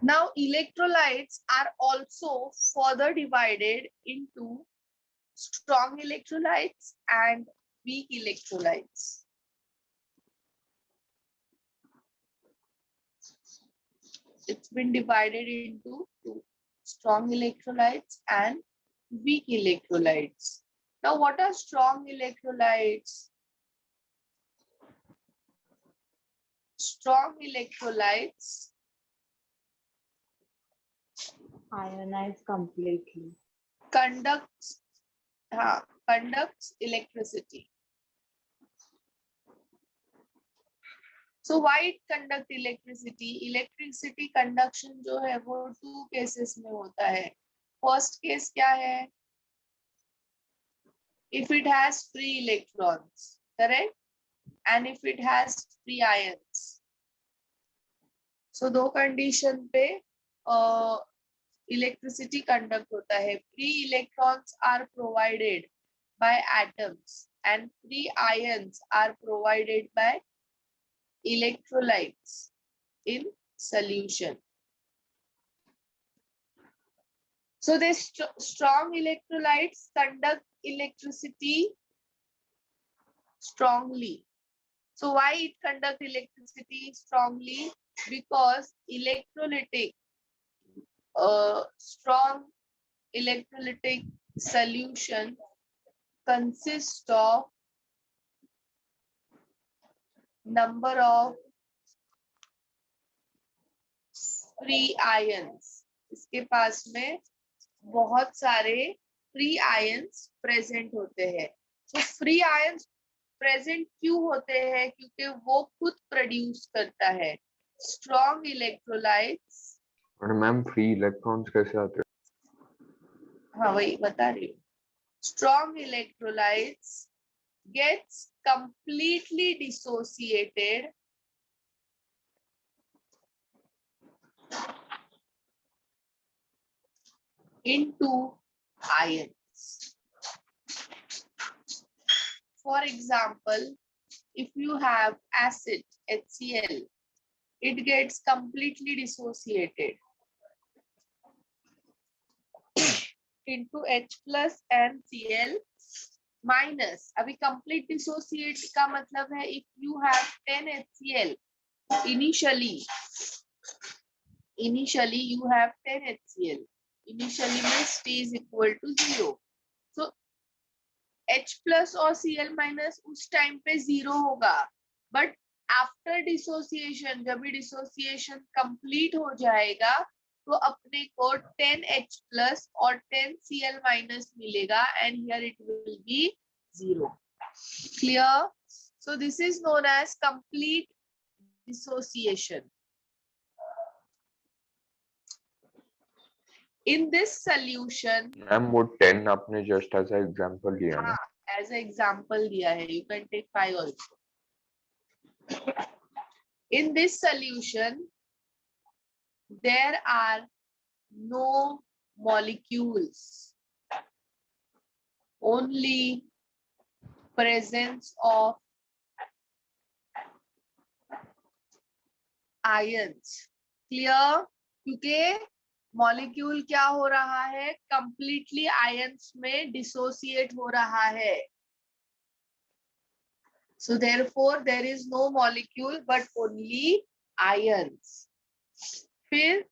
Now electrolytes are also further divided into strong electrolytes and weak electrolytes. It's been divided into two, strong electrolytes and weak electrolytes. Now, what are strong electrolytes? Strong electrolytes Ionize completely. conducts electricity. So why it conduct electricity? Electricity conduction जो है वो two cases में होता है. First case क्या है? If it has free electrons, correct? And if it has free ions. So दो condition पे electricity conduct होता है. Free electrons are provided by atoms and free ions are provided by electrolytes in solution. So the strong electrolytes conduct electricity strongly. So why it conduct electricity strongly? Because strong electrolytic solution consists of number of free ions. इसके पास में बहुत सारे free ions present होते हैं. So free ions present क्यों होते हैं? क्योंकि वो खुद produce करता है. Strong electrolytes. और मैम फ्री इलेक्ट्रॉन्स कैसे आते हैं? हाँ वही बता रही हूँ. Strong electrolytes gets completely dissociated into ions. For example, if you have acid HCl, it gets completely dissociated into H plus and Cl minus. अभी complete dissociate का मतलब है if you have 10 HCl initially you have 10 HCl. Initially means T is equal to 0. So H plus और Cl minus उस time पे 0 होगा. But after dissociation, जब भी dissociation complete हो जाएगा तो अपने को 10 H plus और 10 Cl minus मिलेगा and here it will be 0. Clear? So this is known as complete dissociation. In this solution, ma'am वो 10 आपने जस्ट एज एग्जांपल लिया ना? as an example दिया है. You can take 5 also. In this solution, there are no molecules, only presence of ions. Clear? क्योंकि molecule क्या हो रहा है? कंप्लीटली आयंस में डिसोसिएट हो रहा है. So therefore there is no molecule but only ions. फिर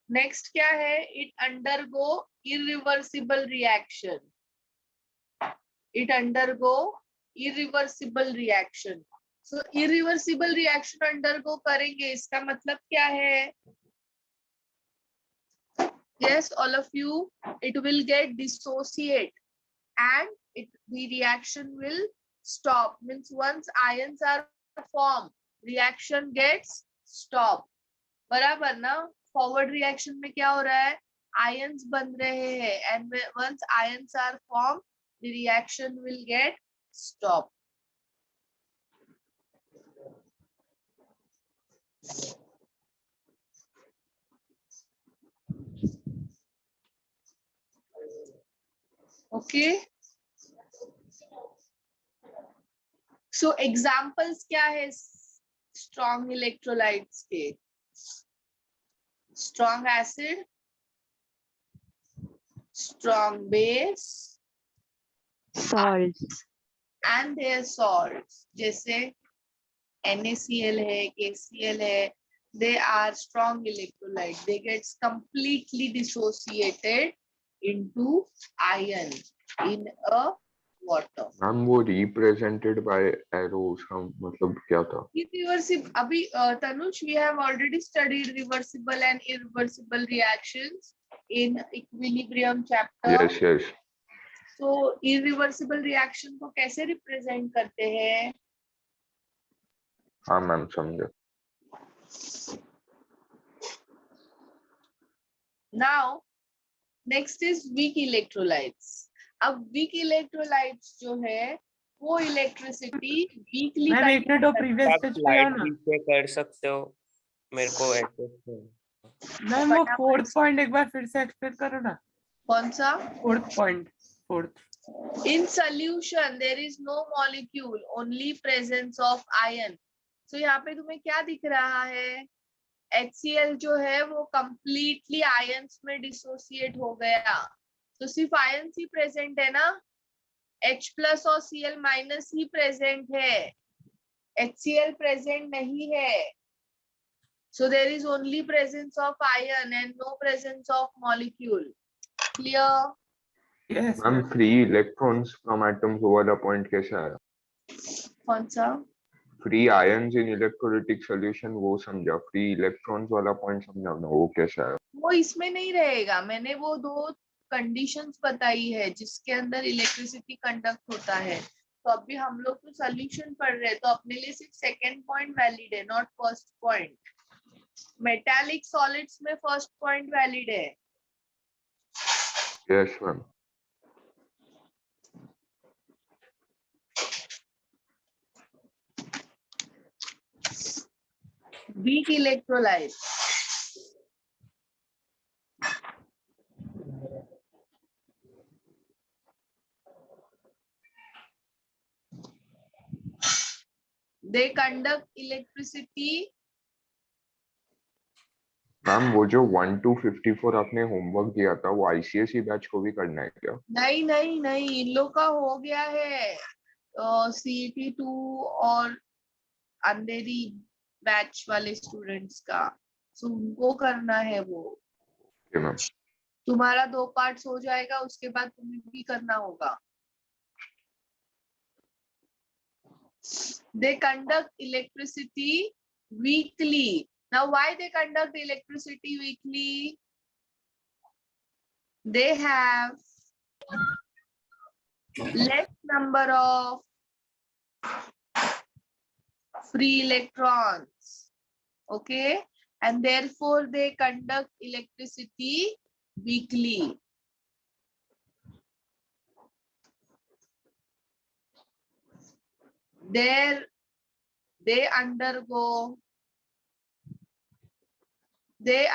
next क्या है? It undergo irreversible reaction. It undergo irreversible reaction. So irreversible reaction undergo करेंगे, इसका मतलब क्या है? Yes, all of you, it will get dissociate and the reaction will stop. Means once ions are formed, reaction gets stopped. बराबर ना? Forward reaction में क्या हो रहा है? Ions बन रहे हैं and once ions are formed, the reaction will get stopped. Okay. So examples क्या है strong electrolytes के? strong acid, strong base, Salts. and their salts. जैसे NaCl है, KCl है, they are strong electrolyte. They get completely dissociated into ion in a water. Ma'am वो represented by arrows का मतलब क्या था? Irreversible. अभी Tanush, we have already studied reversible and irreversible reactions in equilibrium chapter. Yes, yes. So irreversible reaction को कैसे represent करते हैं? हाँ मैम समझे. Now next is weak electrolytes. अब weak electrolytes जो है वो electricity weakly मैम एक मिनट वो प्रीवियस आप पेज पे स्लाइड आओ ना. पीछे कर सकते हो, मेरे को एडजस्ट मैम वो फोर्थ पॉइंट एक बार फिर से एक्सप्लेन करो ना. कौन सा? Fourth point. Fourth. In solution there is no molecule, only presence of ion. So यहाँ पे तुम्हें क्या दिख रहा है? HCl जो है वो completely ions में dissociate हो गया. तो सिर्फ ions ही present है ना? H plus और Cl minus ही present है. HCl present नहीं है. So there is only presence of ion and no presence of molecule. Clear? Yes. Ma'am free electrons from atoms वो वाला point कैसे आया? कौन सा? Free ions in electrolytic solution वो समझा. Free electrons वाला point समझा ना वो कैसे आया? वो इसमें नहीं रहेगा. मैंने वो दो कंडीशंस बताई है जिसके अंदर इलेक्ट्रिसिटी कंडक्ट होता है. तो अभी हम लोग तो सोल्यूशन पढ़ रहे हैं तो अपने लिए सिर्फ सेकंड पॉइंट वैलिड है, not first point. Metallic solids में फर्स्ट पॉइंट वैलिड है. Yes ma'am. Weak electrolytes. They conduct electricity. Ma'am वो जो 1 to 54 आपने होमवर्क दिया था वो ICSE बैच को भी करना है क्या? नहीं नहीं नहीं, इन लोग का हो गया है. CET 2 और अंधेरी बैच वाले स्टूडेंट्स का. So उनको करना है वो. Okay ma'am. तुम्हारा 2 पार्ट्स हो जाएगा, उसके बाद तुम्हें भी करना होगा. They conduct electricity weakly. Now why they conduct electricity weakly? They have less number of free electrons. Okay, and therefore they conduct electricity weakly. They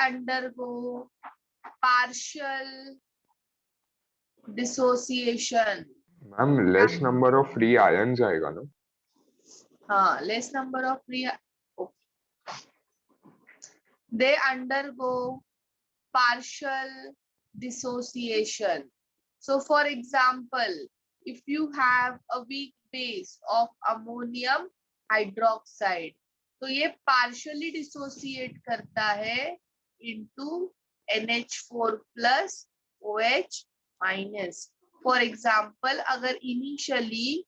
undergo partial dissociation. Ma'am less number of free ions आएगा ना? हाँ, less number of free. Okay. They undergo partial dissociation. So for example, if you have a weak base of ammonium hydroxide, तो ये partially dissociate करता है into NH4 plus OH minus. For example, अगर initially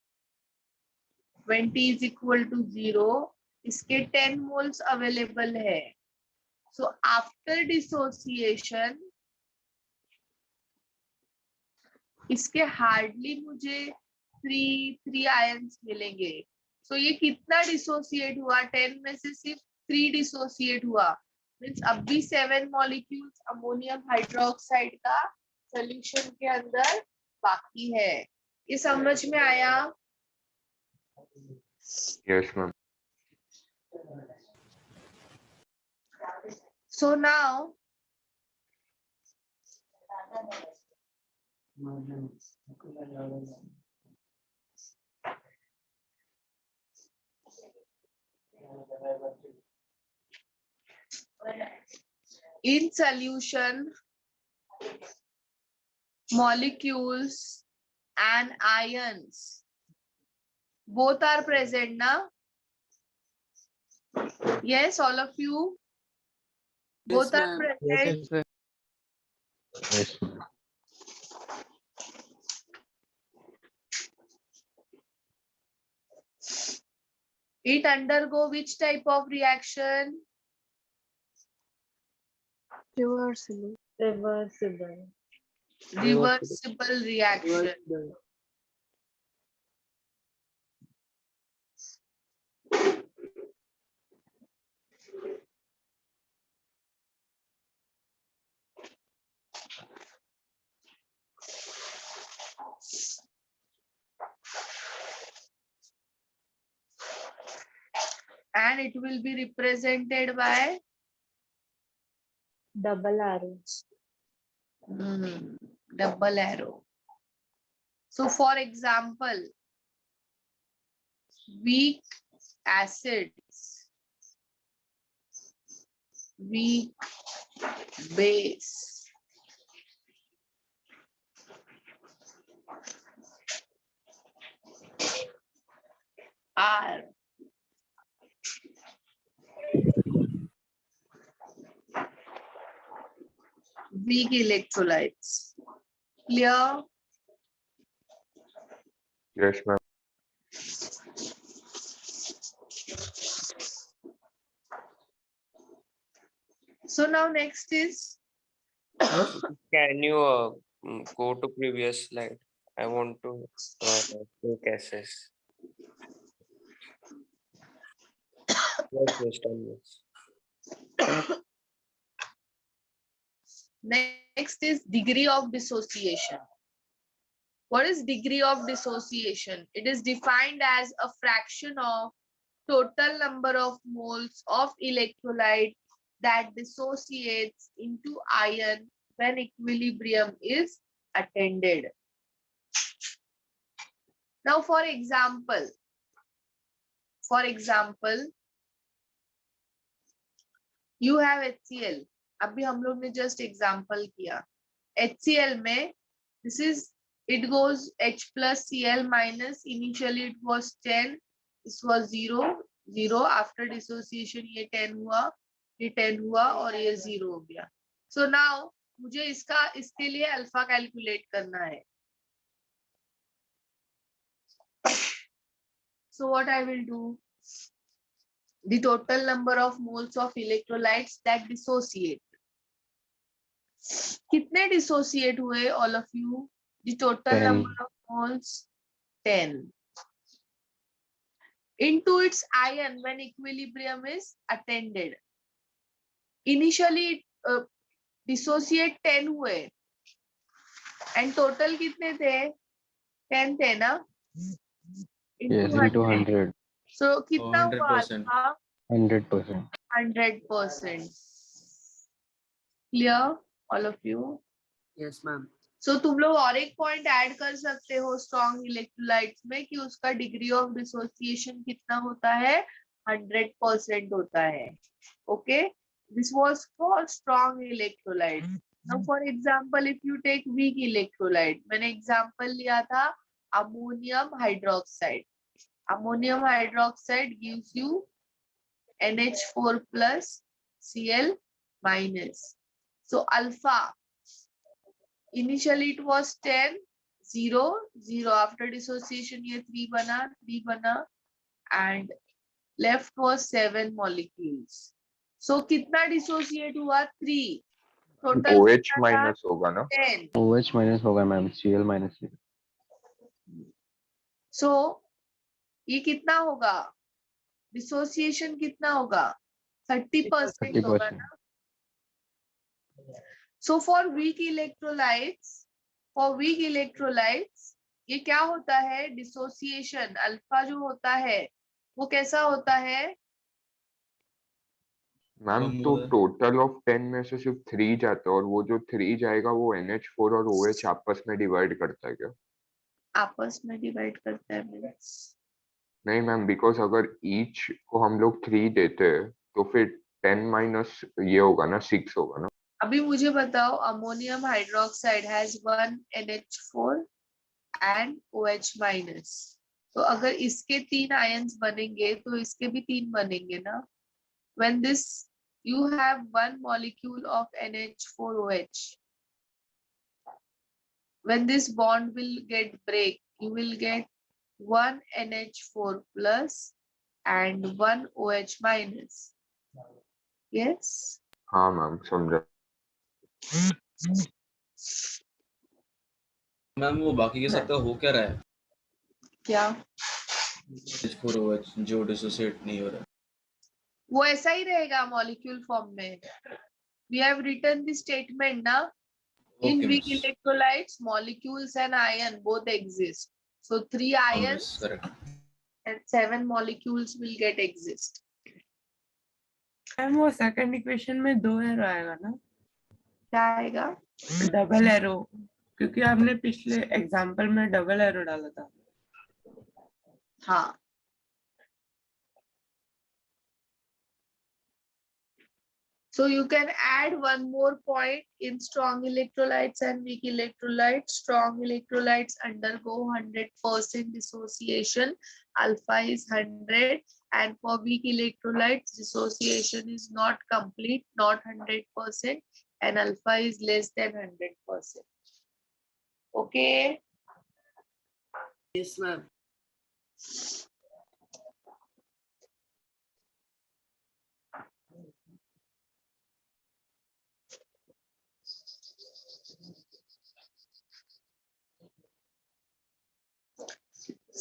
when T is equal to 0, इसके 10 moles available है. So after dissociation, इसके hardly मुझे 3 ions मिलेंगे. सो ये कितना डिसोसिएट हुआ? 10 में से सिर्फ 3 डिसोसिएट हुआ. मींस अब भी 7 मॉलिक्यूल्स अमोनियम हाइड्रोक्साइड का सॉल्यूशन के अंदर बाकी है. ये समझ में आया? Yes ma'am. So now In solution, molecules and ions both are present na? Yes, all of you? Both are present. Yes. It undergo which type of reaction? Reversible. Reversible. Reversible reaction. And it will be represented by Double arrow. double arrow. So for example, weak acids, weak base, are weak electrolytes. Clear? Yes, ma'am. So now next is Can you go to previous slide? I want to take access. Yes, done, yes. next is degree of dissociation. What is degree of dissociation? It is defined as a fraction of total number of moles of electrolyte that dissociates into ion when equilibrium is attained. Now for example, you have HCl. अभी हम लोग ने just example किया. HCl में this is it goes H plus Cl minus. Initially it was 10. This was 0. 0 after dissociation ये 10 हुआ, ये 10 हुआ और ये 0 हो गया. So now मुझे इसके लिए अल्फा कैलकुलेट करना है. So what I will do? The total number of moles of electrolytes that dissociate. कितने dissociate हुए all of you? The total 10. number of moles 10. Into its ion when equilibrium is attained. Initially dissociate 10 हुए and total कितने थे? 10 थे ना? Yes, into 100. So कितना हुआ 100%. alpha? 100%. 100%. Clear all of you? Yes, ma'am. So तुम लोग और एक पॉइंट ऐड कर सकते हो स्ट्रॉन्ग इलेक्ट्रोलाइट्स में कि उसका डिग्री ऑफ डिसोसिएशन कितना होता है? 100% होता है. Okay, this was for strong electrolyte. Now for example if you take weak electrolyte, मैंने एग्जांपल लिया था ammonium hydroxide. Ammonium hydroxide gives you NH4 plus Cl minus. So alpha, initially it was 10, 0, 0. After dissociation ये 3 बना and left was 7 molecules. So कितना dissociate हुआ? 3. Total OH कितना था? minus होगा ना? 10. OH minus होगा मैम, Cl minus. So ये कितना होगा? Dissociation कितना होगा? 30% होगा 30%. ना? So for weak electrolytes, ये क्या होता है? Dissociation अल्फा जो होता है वो कैसा होता है? मैम तो टोटल ऑफ 10 में से सिर्फ 3 जाता है और वो जो 3 जाएगा वो NH4 और OH आपस में डिवाइड करता है क्या? आपस में डिवाइड करता है मींस नहीं मैम, बिकॉज अगर ईच को हम लोग 3 देते हैं तो फिर 10 माइनस ये होगा ना 6 होगा ना. अभी मुझे बताओ, ammonium hydroxide has 1 NH4 and OH minus. तो अगर इसके 3 आयंस बनेंगे तो इसके भी 3 बनेंगे ना। when this you have 1 molecule of NH4OH, when this bond will get break, you will get 1 NH4 plus and 1 OH minus. Yes. हाँ मैम समझा। मैम वो बाकी के सब का हो क्या रहा है? क्या? H4OH जो डिसोसिएट नहीं हो रहा है। वो ऐसा ही रहेगा मॉलिक्यूल फॉर्म में। We have written the statement ना, in Okay, weak miss. electrolytes molecules and ion both exist, so 3 हाँ, ions miss, correct. and 7 molecules will get exist. Ma'am वो सेकंड इक्वेशन में 2 एरो आएगा ना, क्या आएगा? डबल एरो, क्योंकि आपने पिछले एग्जांपल में डबल एरो डाला था। हाँ, so you can add one more point in strong electrolytes and weak electrolytes. Strong electrolytes undergo 100% dissociation, alpha is 100, and for weak electrolytes dissociation is not complete, not 100%, and alpha is less than 100%. Okay. Yes, ma'am.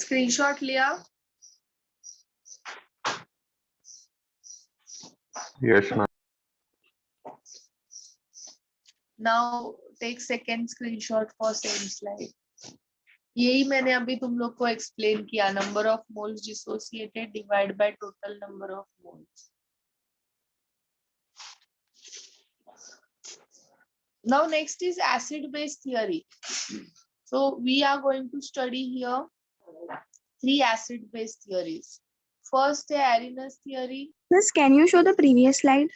Screenshot लिया? Yes ma'am. Now take second screenshot for same slide. यही मैंने अभी तुम लोग को explain किया, number of moles dissociated divide by total number of moles. Now next is acid base theory. So we are going to study here 3 acid base theories. First है Arrhenius theory. Miss, can you show the previous slide?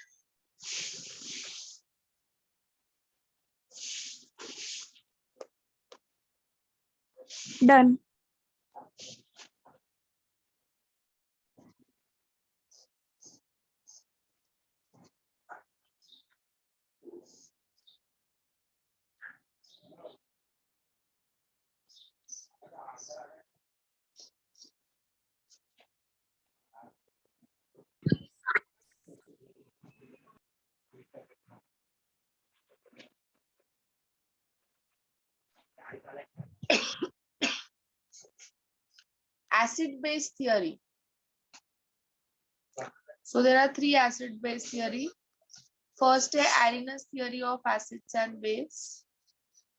Done. Acid base theory. So there are 3 acid base theory. First है Arrhenius theory of acids and base.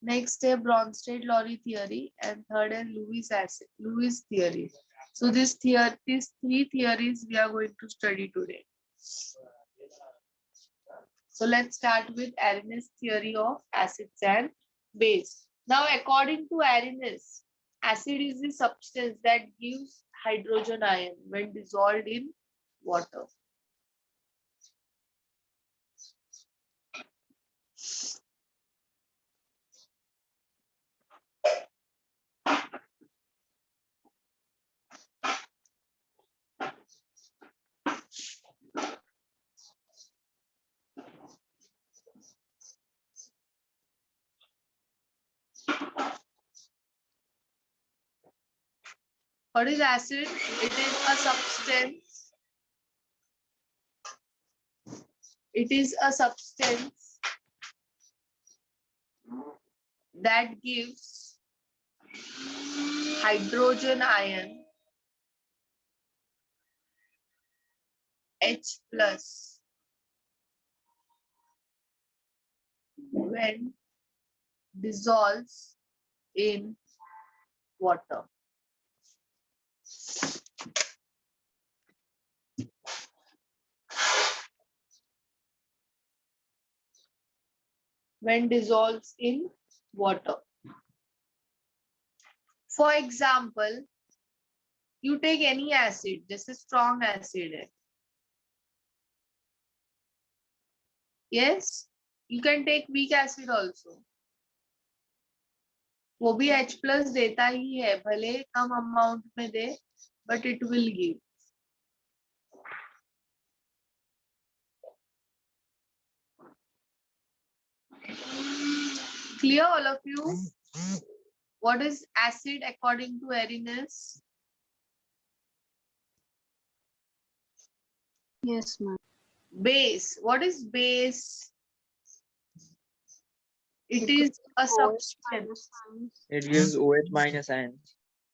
Next है Bronsted-Lowry theory, and third है Lewis theory. So these 3 theories we are going to study today. So let's start with Arrhenius theory of acids and base. Now according to Arrhenius, acid is the substance that gives hydrogen ion when dissolved in water. What is acid? It is a substance. It is a substance that gives hydrogen ion H plus when dissolves in water. When dissolves in water. For example, you take any acid, this is strong acid. Yes, You can take weak acid also. वो भी H plus देता ही है, भले कम amount में दे, but it will give. Clear all of you? What is acid according to Arrhenius? Yes, ma'am. Base. What is base? It is a substance. It gives OH minus ion.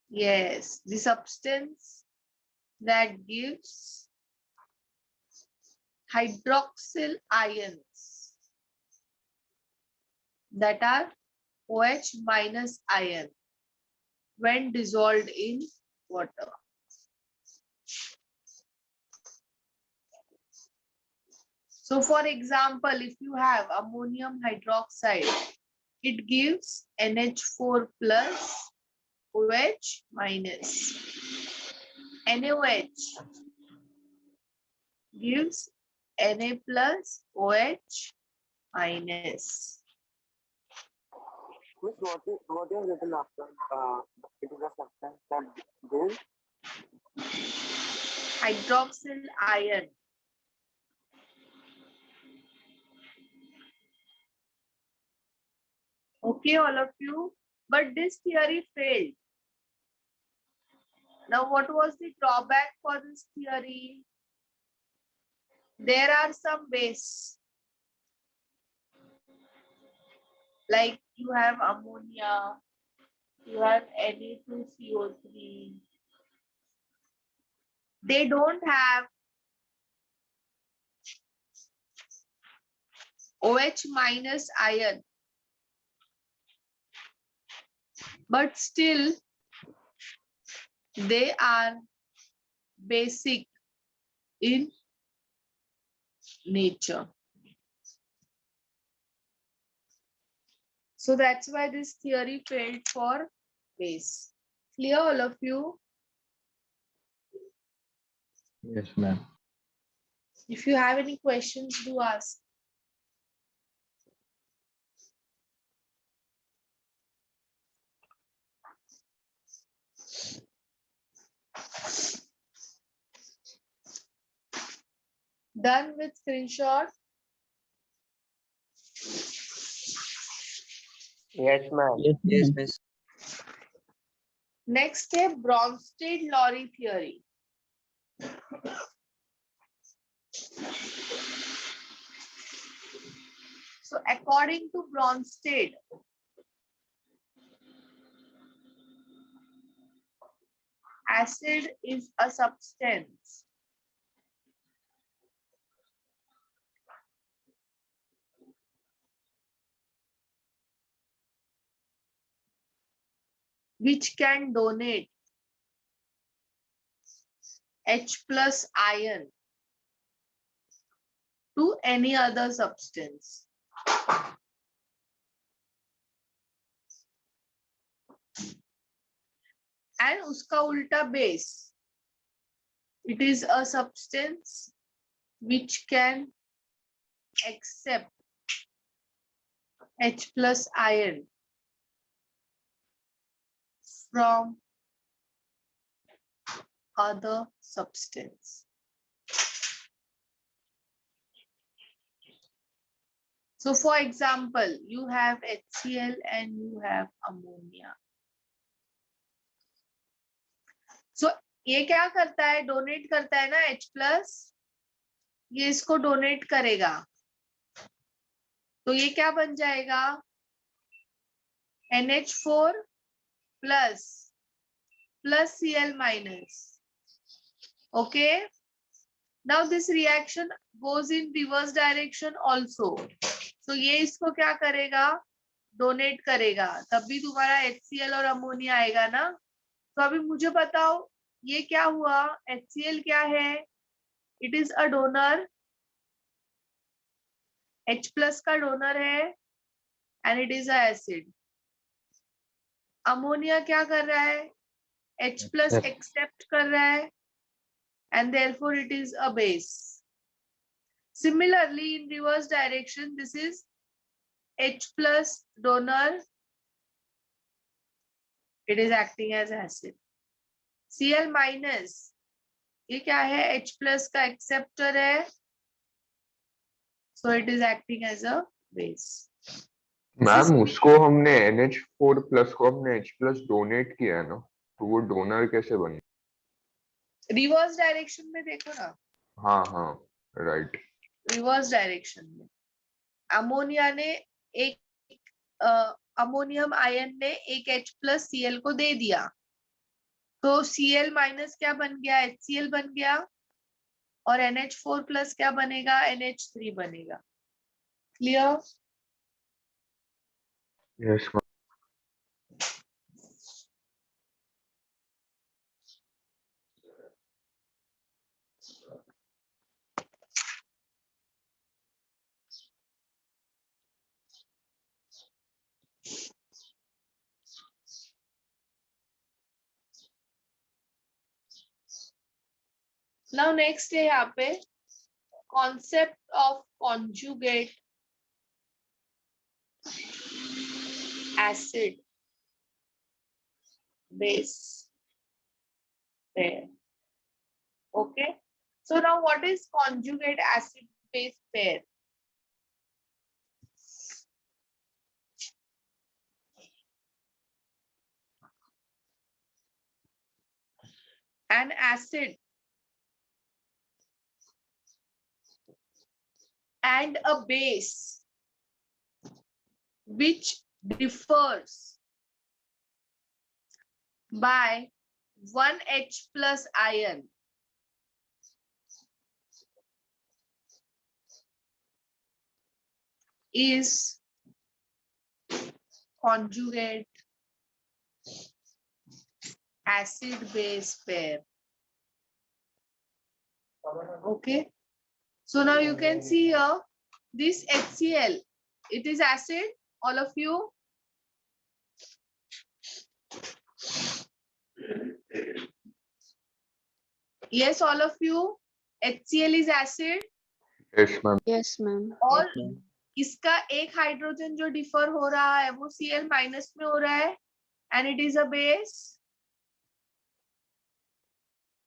Yes, the substance that gives hydroxyl ions that are OH minus ion when dissolved in water. So for example, if you have ammonium hydroxide, it gives NH4 plus OH minus. NaOH gives Na plus OH minus. Miss, what is written after? It is a substance that gives Hydroxyl ion. Okay, all of you. But this theory failed. Now, what was the drawback for this theory? There are some base. Like you have ammonia, you have Na2CO3. They don't have OH minus ion. But still, they are basic in nature. So that's why this theory failed for base. Clear all of you? Yes, ma'am. If you have any questions, do ask. Done with screenshot? Yes, ma'am. Yes, miss. Next है Bronsted-Lowry theory. So according to Bronsted, acid is a substance which can donate H plus ion to any other substance. And uska ulta base. It is a substance which can accept H plus ion from other substance. So for example, you have HCl and you have ammonia. So ये क्या करता है? Donate करता है ना H plus, ये इसको donate करेगा, तो ये क्या बन जाएगा? NH4 plus Cl minus. Okay. Now this reaction goes in reverse direction also. So ये इसको क्या करेगा? डोनेट करेगा, तब भी तुम्हारा HCl और अमोनिया आएगा ना. तो अभी मुझे बताओ ये क्या हुआ? HCl क्या है? It is a donor. H plus का डोनर है and it is a acid. Ammonia क्या कर रहा है? H plus accept कर रहा है and therefore it is a base. Similarly, in reverse direction, this is H plus donor, it is acting as acid. Cl minus, ये क्या है? H plus का acceptor है, so it is acting as a base. Ma'am उसको हमने NH4 plus को हमने H plus donate किया है ना, तो वो डोनर कैसे बने? रिवर्स डायरेक्शन में देखो ना, हाँ हाँ राइट. रिवर्स डायरेक्शन में अमोनिया ने एक अमोनियम आयन ने एक H प्लस Cl को दे दिया, तो Cl माइनस क्या बन गया? HCl बन गया, और NH4 प्लस क्या बनेगा? NH3 बनेगा. Clear? Yes ma'am. Now next है यहाँ पे concept of conjugate acid base pair. Okay, so now what is conjugate acid base pair? An acid and a base which differs by one H plus ion is conjugate acid base pair. Okay, so now you can see here this HCl, it is acid, all of you. Yes, all of you, HCl is acid. Yes ma'am. Yes, ma'am. और इसका एक hydrogen जो differ हो रहा है वो Cl minus में हो रहा है, and it is a base.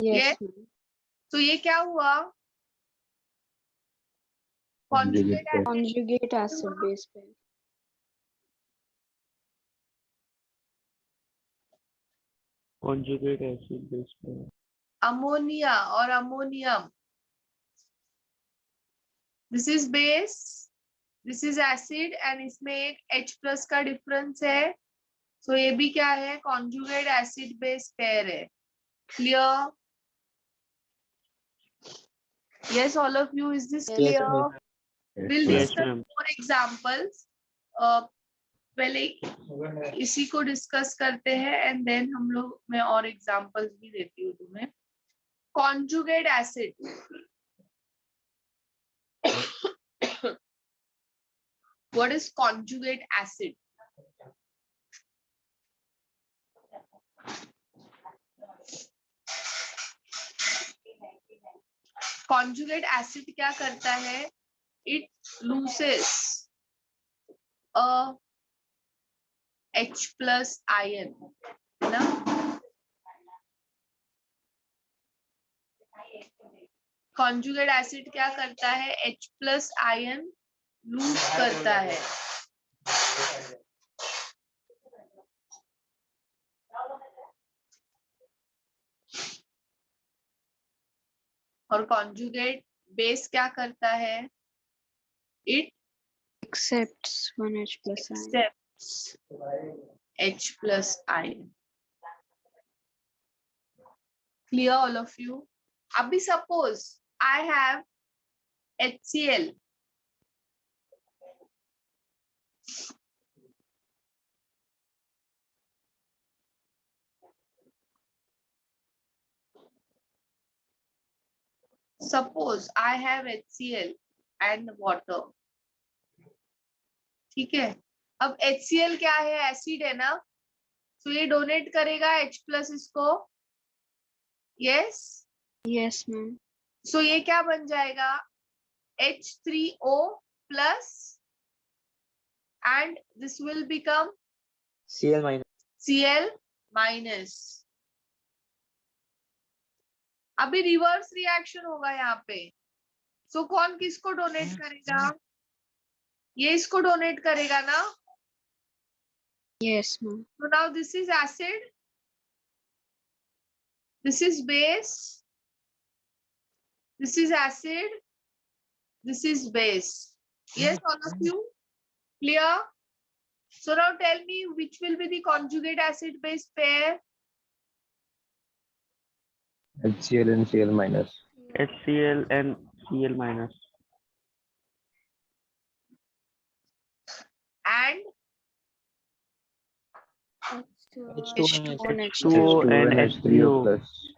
Yes, Yes. ma'am. तो ये क्या हुआ? Conjugate acid. Conjugate acid base pair. Conjugate acid base pair. Ammonia और ammonium, this is base, this is acid, and इसमें एक H प्लस का डिफरेंस है, सो ये भी क्या है? कॉन्जुगेट एसिड बेस पेयर है. Clear? Yes, all of you, is this clear? We'll discuss more examples. पहले इसी को डिस्कस करते हैं एंड देन हम लोग, मैं और एग्जांपल्स भी देती हूँ तुम्हें. Conjugate acid, what is conjugate acid? Conjugate acid क्या करता है? It loses a H plus ion, है ना? Conjugate acid क्या करता है? H plus ion लूज करता है. और conjugate base क्या करता है? It Accepts one H plus ion. accepts H plus ion. Clear, all of you? अभी suppose I have HCl. Suppose I have HCl and water. ठीक है, अब HCl क्या है? एसिड है ना, तो ये डोनेट करेगा H प्लस इसको. Yes, Yes, ma'am. सो ये क्या बन जाएगा? H3O plus and this will become Cl minus. Cl minus. अभी रिवर्स रिएक्शन होगा यहाँ पे. सो कौन किसको डोनेट करेगा? ये इसको डोनेट करेगा ना? Yes, ma'am. So now this is acid. This is base. This is acid. This is base. Yes, all of you? Clear? So now tell me which will be the conjugate acid base pair? HCl and Cl minus. HCl and Cl minus. And H2 and H2O. H2O and H3O H3O. plus.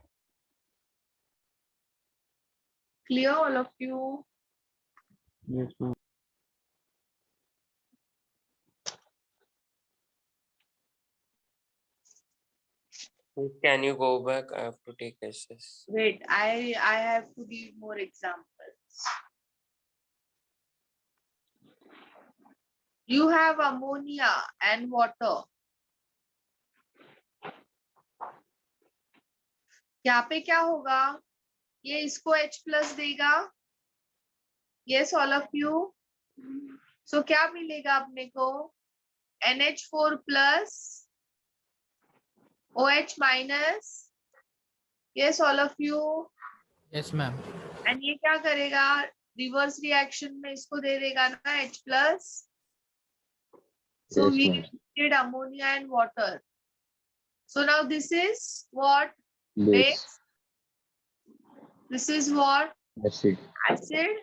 clear all of you? Yes, ma'am. Can you go back? I have to take SS. Wait, I have to give more examples. You have ammonia and water. यहाँ पे क्या होगा? ये इसको H plus देगा. Yes, all of you. So क्या मिलेगा अपने को? NH4 plus OH minus. Yes, all of you. Yes, ma'am. And ये क्या करेगा? रिवर्स रिएक्शन में इसको दे देगा ना H plus. So Yes, we ma'am. did ammonia and water. So now this is what? Base. This is what? Acid. Acid.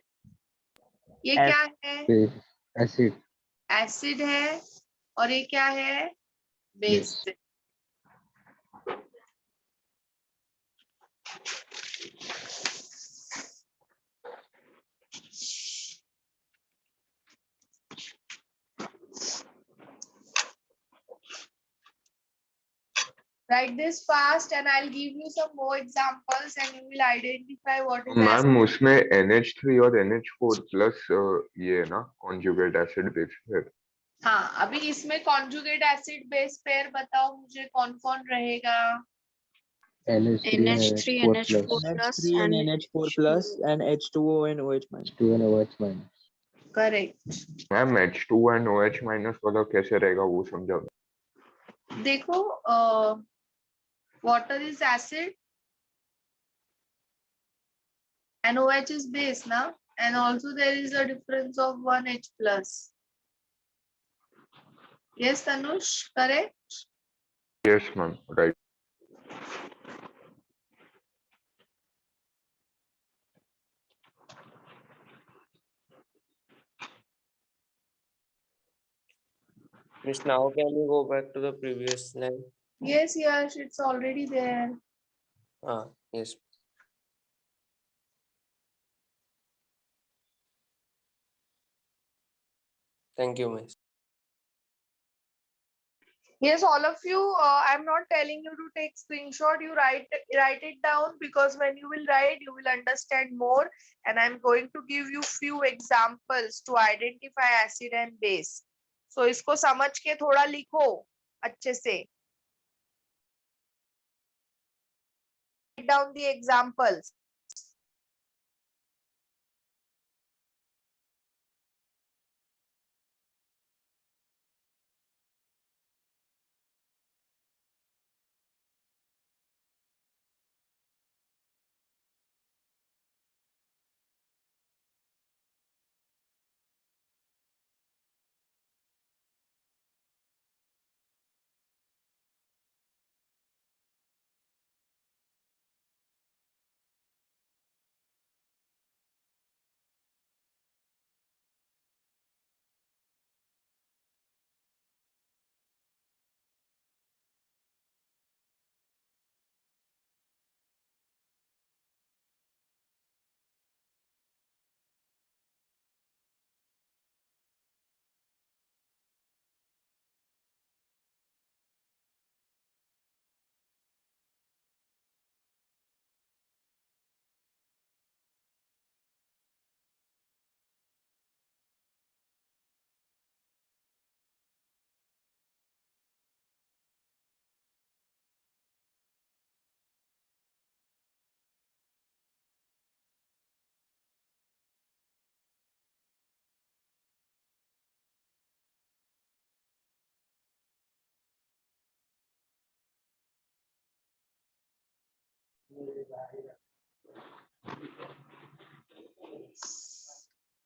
ये Ac- क्या है? Base. Acid. Acid है. और ये क्या है? Base. Base. Write this fast and I'll give you some more examples and you will identify what is ma'am acid. उसमें NH3 और NH4 प्लस ये है ना conjugate acid base pair. हाँ, अभी इसमें conjugate acid base pair बताओ मुझे कौन कौन रहेगा? NH3 and NH3, NH4 NH4 plus. plus NH3 and and NH4 plus and H2O and OH minus. H2 and OH minus. Correct. Ma'am H2 and OH minus वाला कैसे रहेगा वो समझा. देखो, water is acid and OH is base ना, and also there is a difference of 1 H plus. Yes, Tanush, correct? Yes ma'am, right. Miss, now can you go back to the previous slide? Yes, Yash, it's already there. Ah, yes. Thank you, Miss. Yes, all of you, I'm not telling you to take screenshot, you write it down because when you will write, you will understand more and I'm going to give you few examples to identify acid and base. So इसको समझ के थोड़ा लिखो अच्छे से. Write down the examples.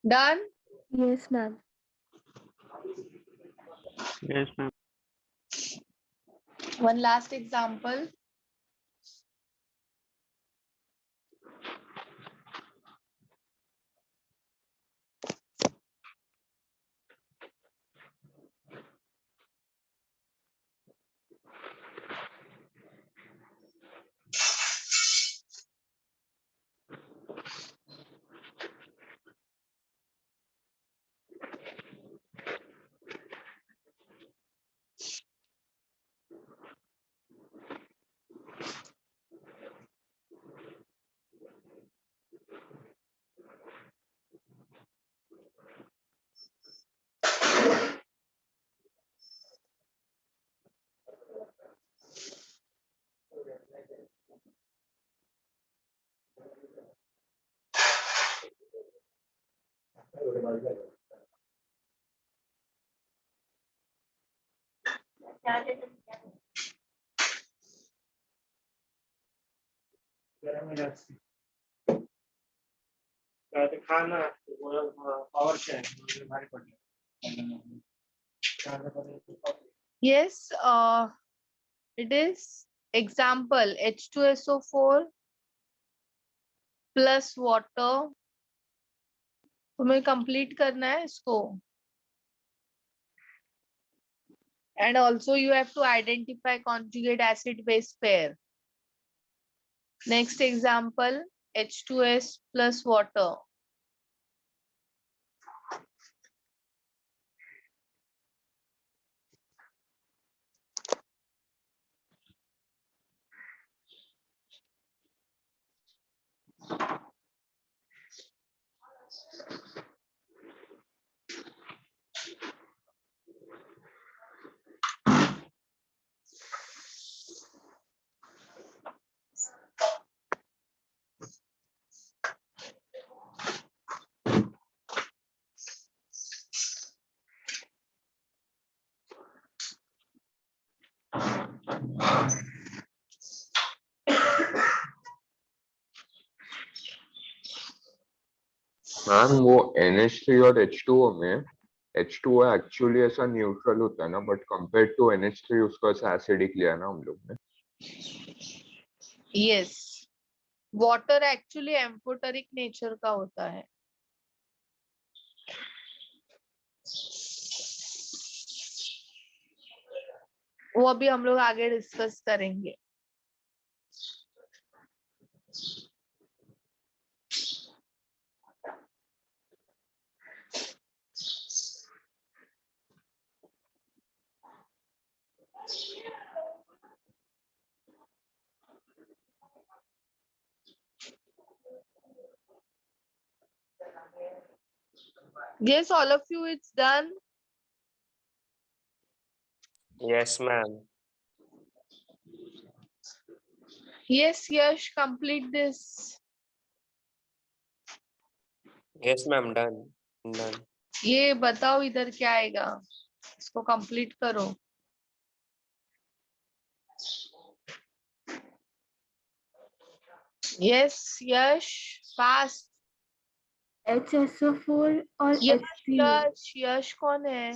Done? Yes, ma'am. Yes, ma'am. One last example. Yes, it is example H2SO4 plus water. तुम्हें complete करना है इसको. And also you have to identify conjugate acid base pair. Next example, H2S plus water. Ma'am वो NH3 और H2O में H2O actually ऐसा neutral होता है ना, बट कंपेयर टू NH3 उसका ऐसा एसिडिक लिया ना हम लोग ने. Yes. Water actually amphoteric nature का होता है. वो अभी हम लोग आगे डिस्कस करेंगे. Yes, all of you, it's done. Yes, ma'am. Yes, Yash, complete this. Yes, ma'am. Done. Done. ये बताओ इधर क्या आएगा, इसको कंप्लीट करो. Yes, Yash, fast. HSO4 और यश H3. यश यश कौन है?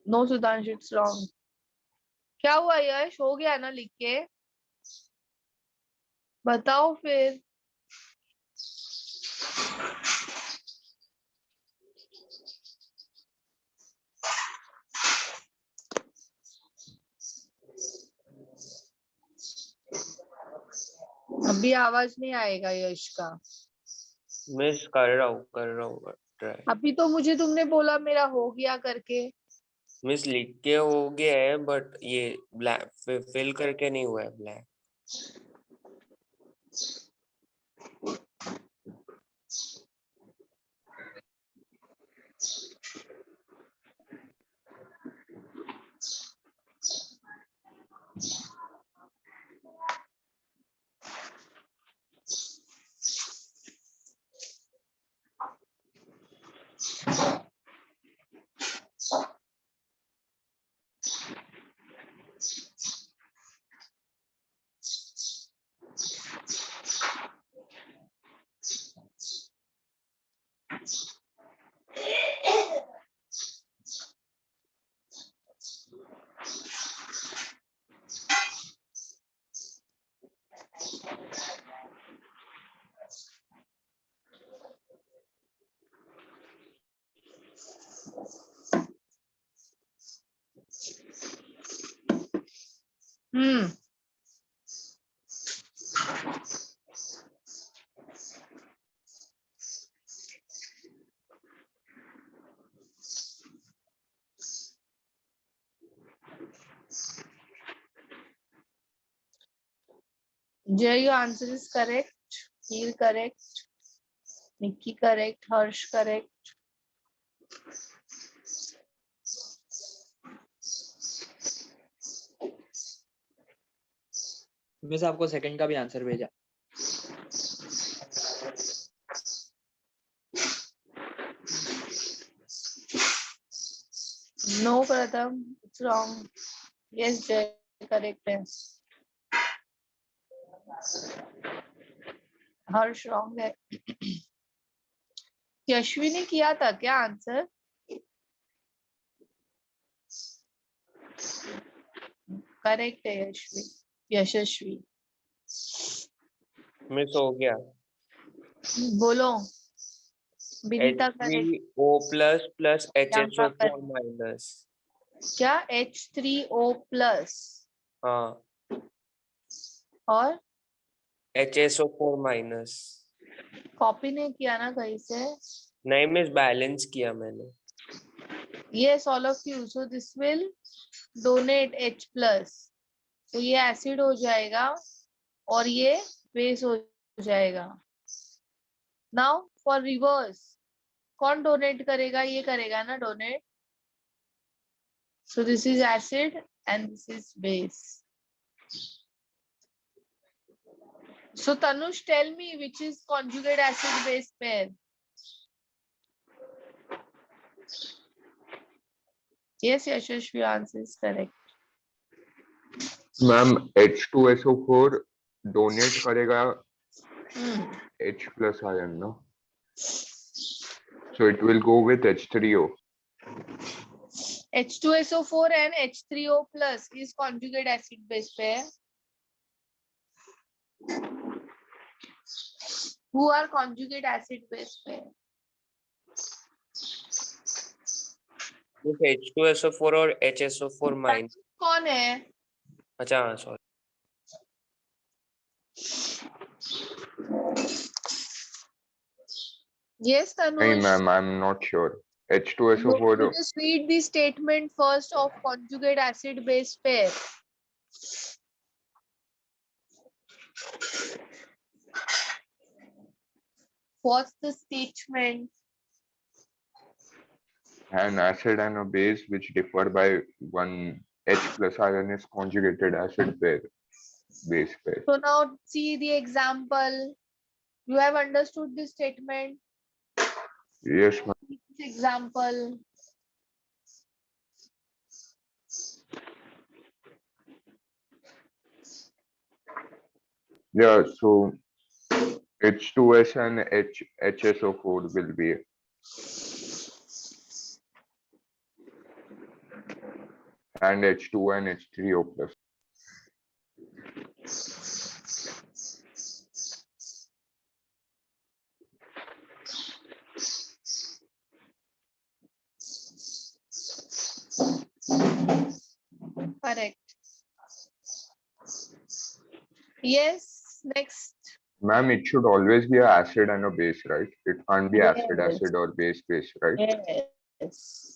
No Sudhansh, it's wrong. क्या हुआ यश, हो गया ना लिख के? बताओ फिर. अभी आवाज नहीं आएगा यश का. मिस कर रहा हूँ ट्राई. अभी तो मुझे तुमने बोला मेरा हो गया करके. मिस लिख के हो गया है, बट ये ब्लैक फिल करके नहीं हुआ है black. Jay, your answer is correct. Heel correct. Nikki correct. Harsh correct. Miss आपको सेकंड का भी आंसर भेजा. No, Pratham, it's wrong. Yes, Jay, correct है. हर्ष wrong है. यशवी ने किया था क्या आंसर? करेक्ट है यशवी. यशस्वी. मिस हो गया. बोलो. Vinita correct. H3O plus plus HSO4 minus. क्या? H3O plus हाँ, और HSO4 minus. कॉपी नहीं किया ना कहीं से? नहीं मिस, बैलेंस किया मैंने. Yes, all of you. So this will donate H plus. तो ये एसिड हो जाएगा और ये बेस हो जाएगा. नाउ फॉर रिवर्स कौन डोनेट करेगा? ये करेगा ना donate. So this is acid and this is base. So Tanush, tell me which is conjugate acid base pair? Yes, Yashash, your answer is correct. Ma'am H2SO4 donate करेगा H plus ion, no? So it will go with H3O. H2SO4 and H3O plus is conjugate acid base pair. Who are conjugate acid base pair? H2SO4 और HSO4 minus. कौन है? अच्छा हाँ, sorry. Yes, नहीं Tanush. Ma'am, I am not sure. H2SO4 You just read the statement first of conjugate acid base pair. What's the statement? an acid and a base which differ by one H plus ion is conjugated acid pair, base pair. So now see the example. You have understood the statement. Yes, ma'am. This example. Yeah, so H2S and HSO4 will be and H2 and H3O plus. Correct. Yes, next. Ma'am, it should always be an acid and a base, right? It can't be Yes. acid acid or base base, right? Yes.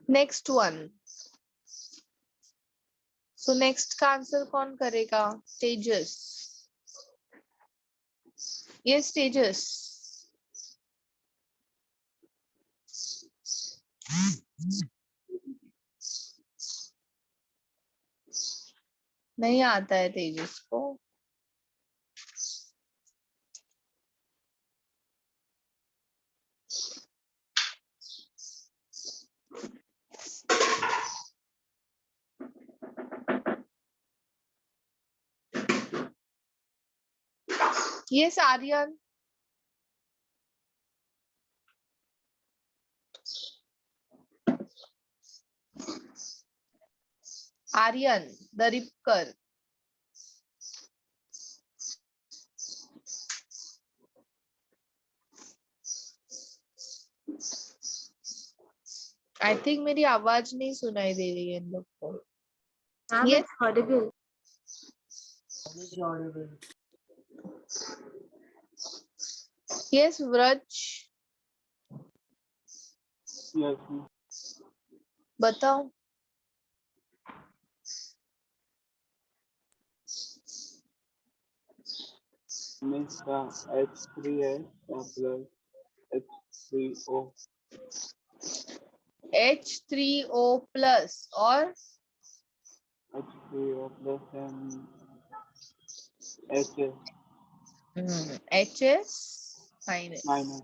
Next one. So next का answer कौन करेगा? Tejas. Yes, Tejas. नहीं आता है तेजस को. Yes, Aryan. Aryan, the Ripkar. I think मेरी आवाज नहीं सुनाई दे रही है इन लोग को. Yes, audible. yes, Vraj. बताओ. means H3S plus H3O. H3O plus or H3O plus and HS HS minus. minus.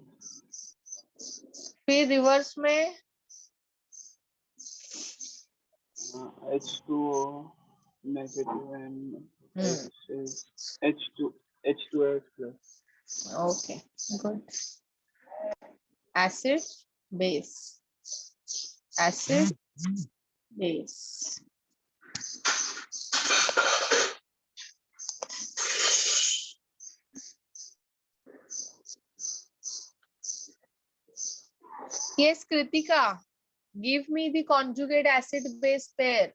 फिर रिवर्स में H2O negative and H2S plus. Okay, good. Acid, base. Acid, base. Yes, Kritika, give me the conjugate acid base pair.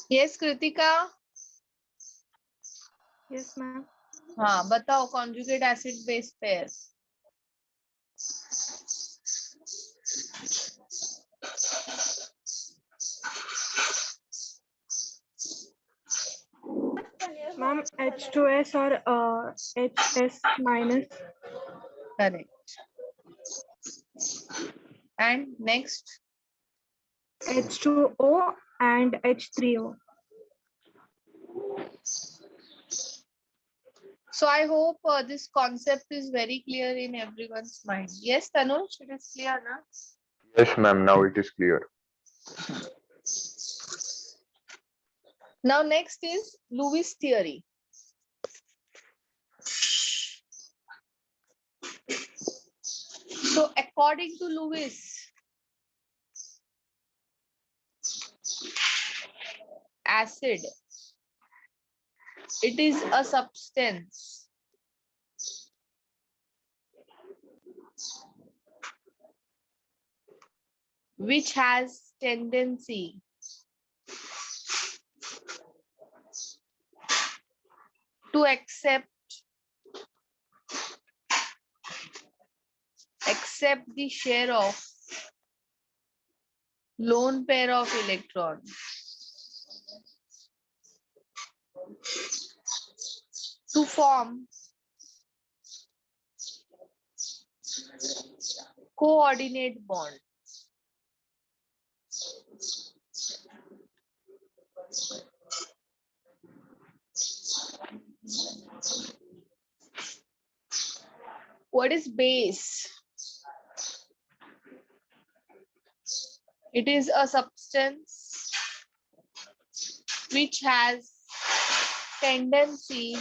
Yes, Kritika. Yes, ma'am. हाँ बताओ conjugate acid base pair. Ma'am, H2S or HS minus. Correct. And next. H2O and H3O. So I hope this concept is very clear in everyone's mind. Yes, Tanuj, it is clear, na? Yes, ma'am. Now it is clear. Now next is Lewis theory. So according to Lewis, acid, it is a substance which has tendency to accept the share of lone pair of electrons to form coordinate bond. What is base? It is a substance which has tendency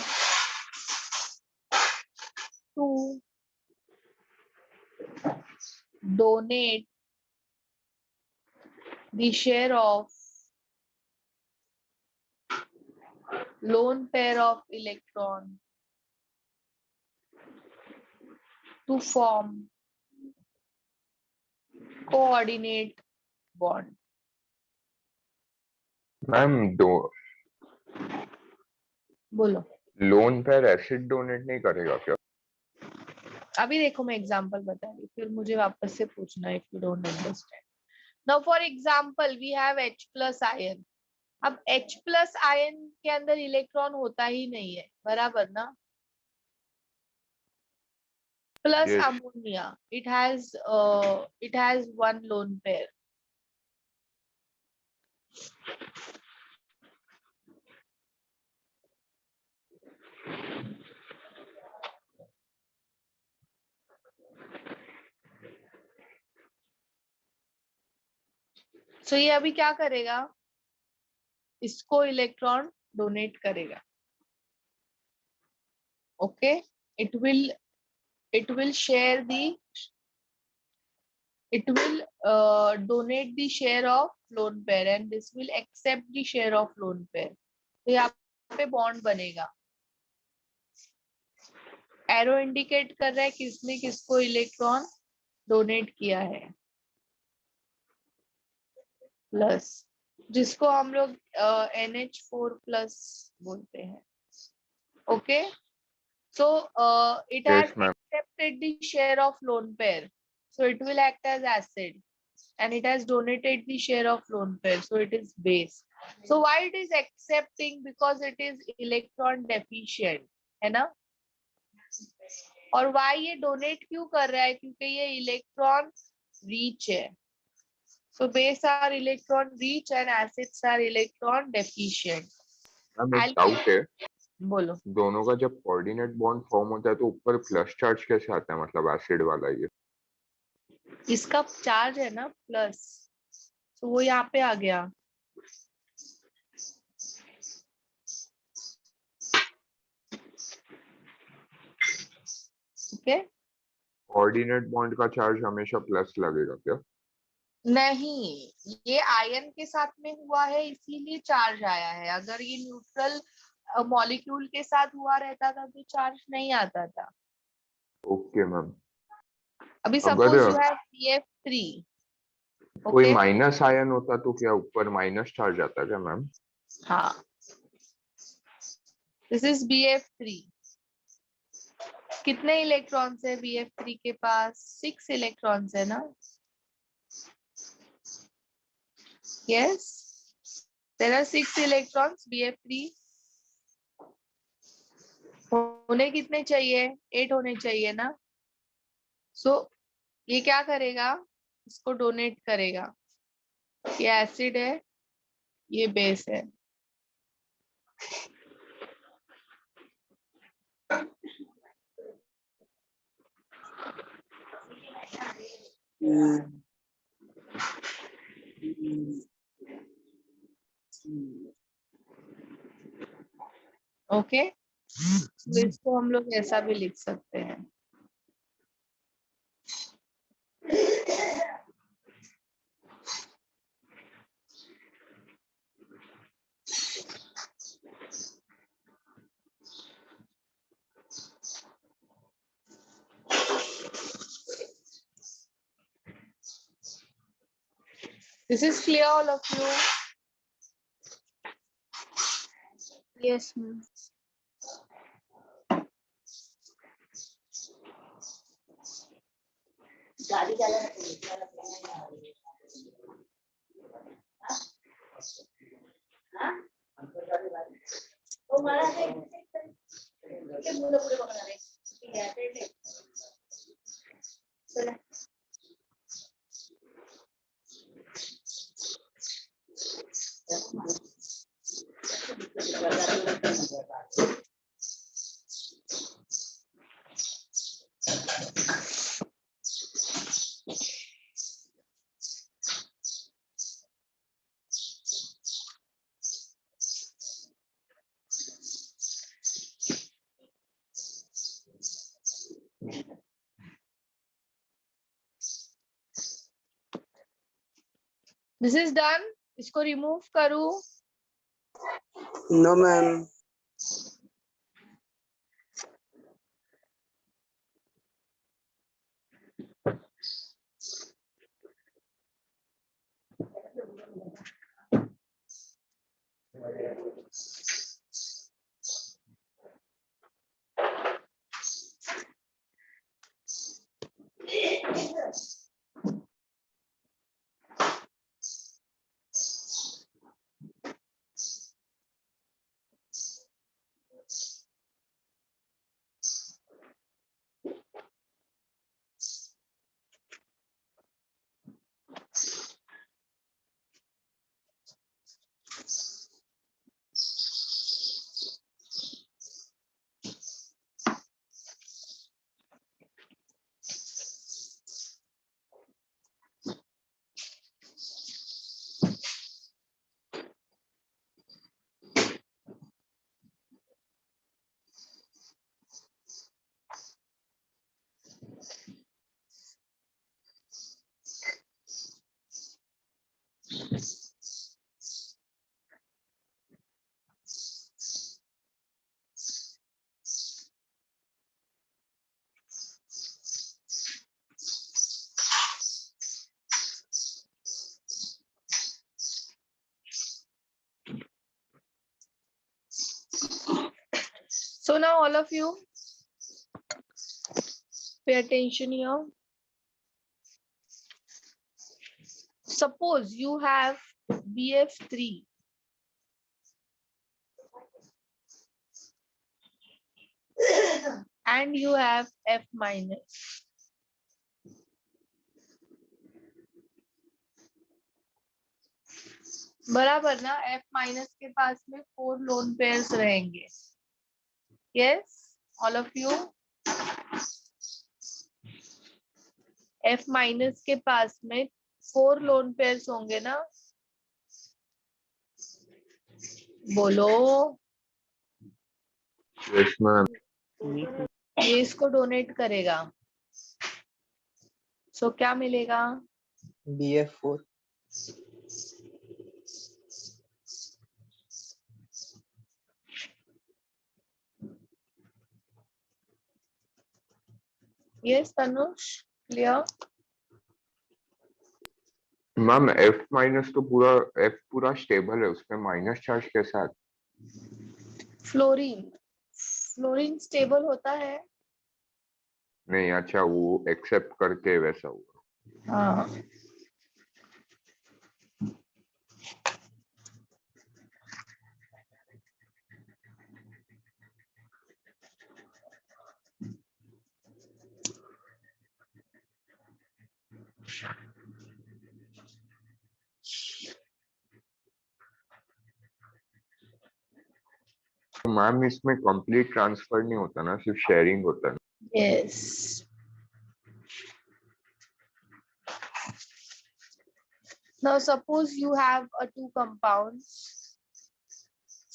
to donate the share of lone pair of electron to form coordinate bond. Ma'am दो बोलो loan पर acid donate नहीं करेगा क्या? अभी देखो मैं example बता रही हूँ फिर मुझे वापस से पूछना if you don't understand. Now for example we have H plus ion. अब H प्लस आयन के अंदर इलेक्ट्रॉन होता ही नहीं है, बराबर ना? Plus Yes. ammonia, it has one lone pair. So ये अभी क्या करेगा? इसको इलेक्ट्रॉन डोनेट करेगा. Okay, it will share the donate the share of lone pair and this will accept the share of lone pair. तो यहाँ पे bond बनेगा. एरो इंडिकेट कर रहा है किसने किसको इलेक्ट्रॉन डोनेट किया है. प्लस जिसको हम लोग NH4 प्लस बोलते हैं. Okay, so it has Yes, ma'am. accepted the share of lone pair, so it will act as acid. and it has donated the share of lone pair, so it is base. So why it is accepting? Because it is electron deficient, है ना? और why ये donate क्यों कर रहा है? क्योंकि ये electron rich है. So base are electron rich and acids are electron deficient. Ma'am एक डाउट है, बोलो. दोनों का जब कोऑर्डिनेट बॉन्ड फॉर्म होता है तो ऊपर प्लस चार्ज कैसे आता है, मतलब एसिड वाला ये? इसका चार्ज है ना प्लस, तो वो यहाँ पे आ गया. ओके, कोऑर्डिनेट बॉन्ड का चार्ज हमेशा प्लस लगेगा क्या? नहीं, ये आयन के साथ में हुआ है इसीलिए चार्ज आया है. अगर ये न्यूट्रल मॉलिक्यूल के साथ हुआ रहता था तो चार्ज नहीं आता था. Okay ma'am. अभी अगर सपोज यू हैव CF3, कोई माइनस आयन होता तो क्या ऊपर माइनस चार्ज आता क्या मैम? हाँ, दिस इज BF3. कितने इलेक्ट्रॉन्स है BF3 के पास? 6 इलेक्ट्रॉन्स है ना? Yes, there are 6 electrons. BF3 होने कितने चाहिए? 8 होने चाहिए ना? सो ये क्या करेगा? इसको डोनेट करेगा. ये एसिड है, ये बेस है. ओके, तो इसको हम लोग ऐसा भी लिख सकते हैं. This is clear, all of you? Yes, ma'am. This is done. इसको रिमूव करूं? No, ma'am. So now all of you pay attention here. suppose you have BF3 and you have F minus. बराबर ना, F minus के पास में 4 lone pairs रहेंगे. Yes, all of you. F minus के पास में 4 lone pairs होंगे ना. बोलो. Yes, ma'am. ये इसको डोनेट करेगा. सो क्या मिलेगा? BF4. Yes, Tanush, clear? Ma'am F minus तो पूरा F पूरा स्टेबल है, उसमें माइनस चार्ज के साथ. फ्लोरीन स्टेबल होता है. नहीं, अच्छा वो एक्सेप्ट करके वैसा हुआ. हाँ. तो मैम इसमें कंप्लीट ट्रांसफर नहीं होता ना, सिर्फ शेयरिंग होता है. Yes. Now suppose you have a 2 compounds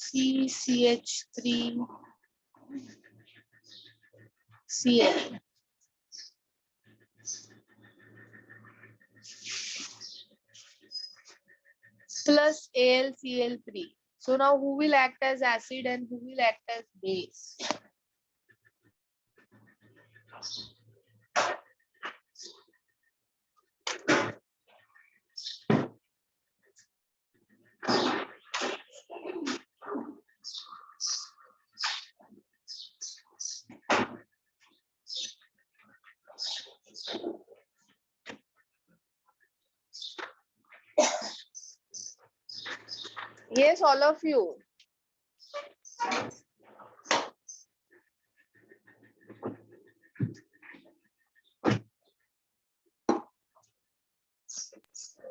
CCH3 Cl plus AlCl3. So now who will act as acid and who will act as base? Yes, all of you.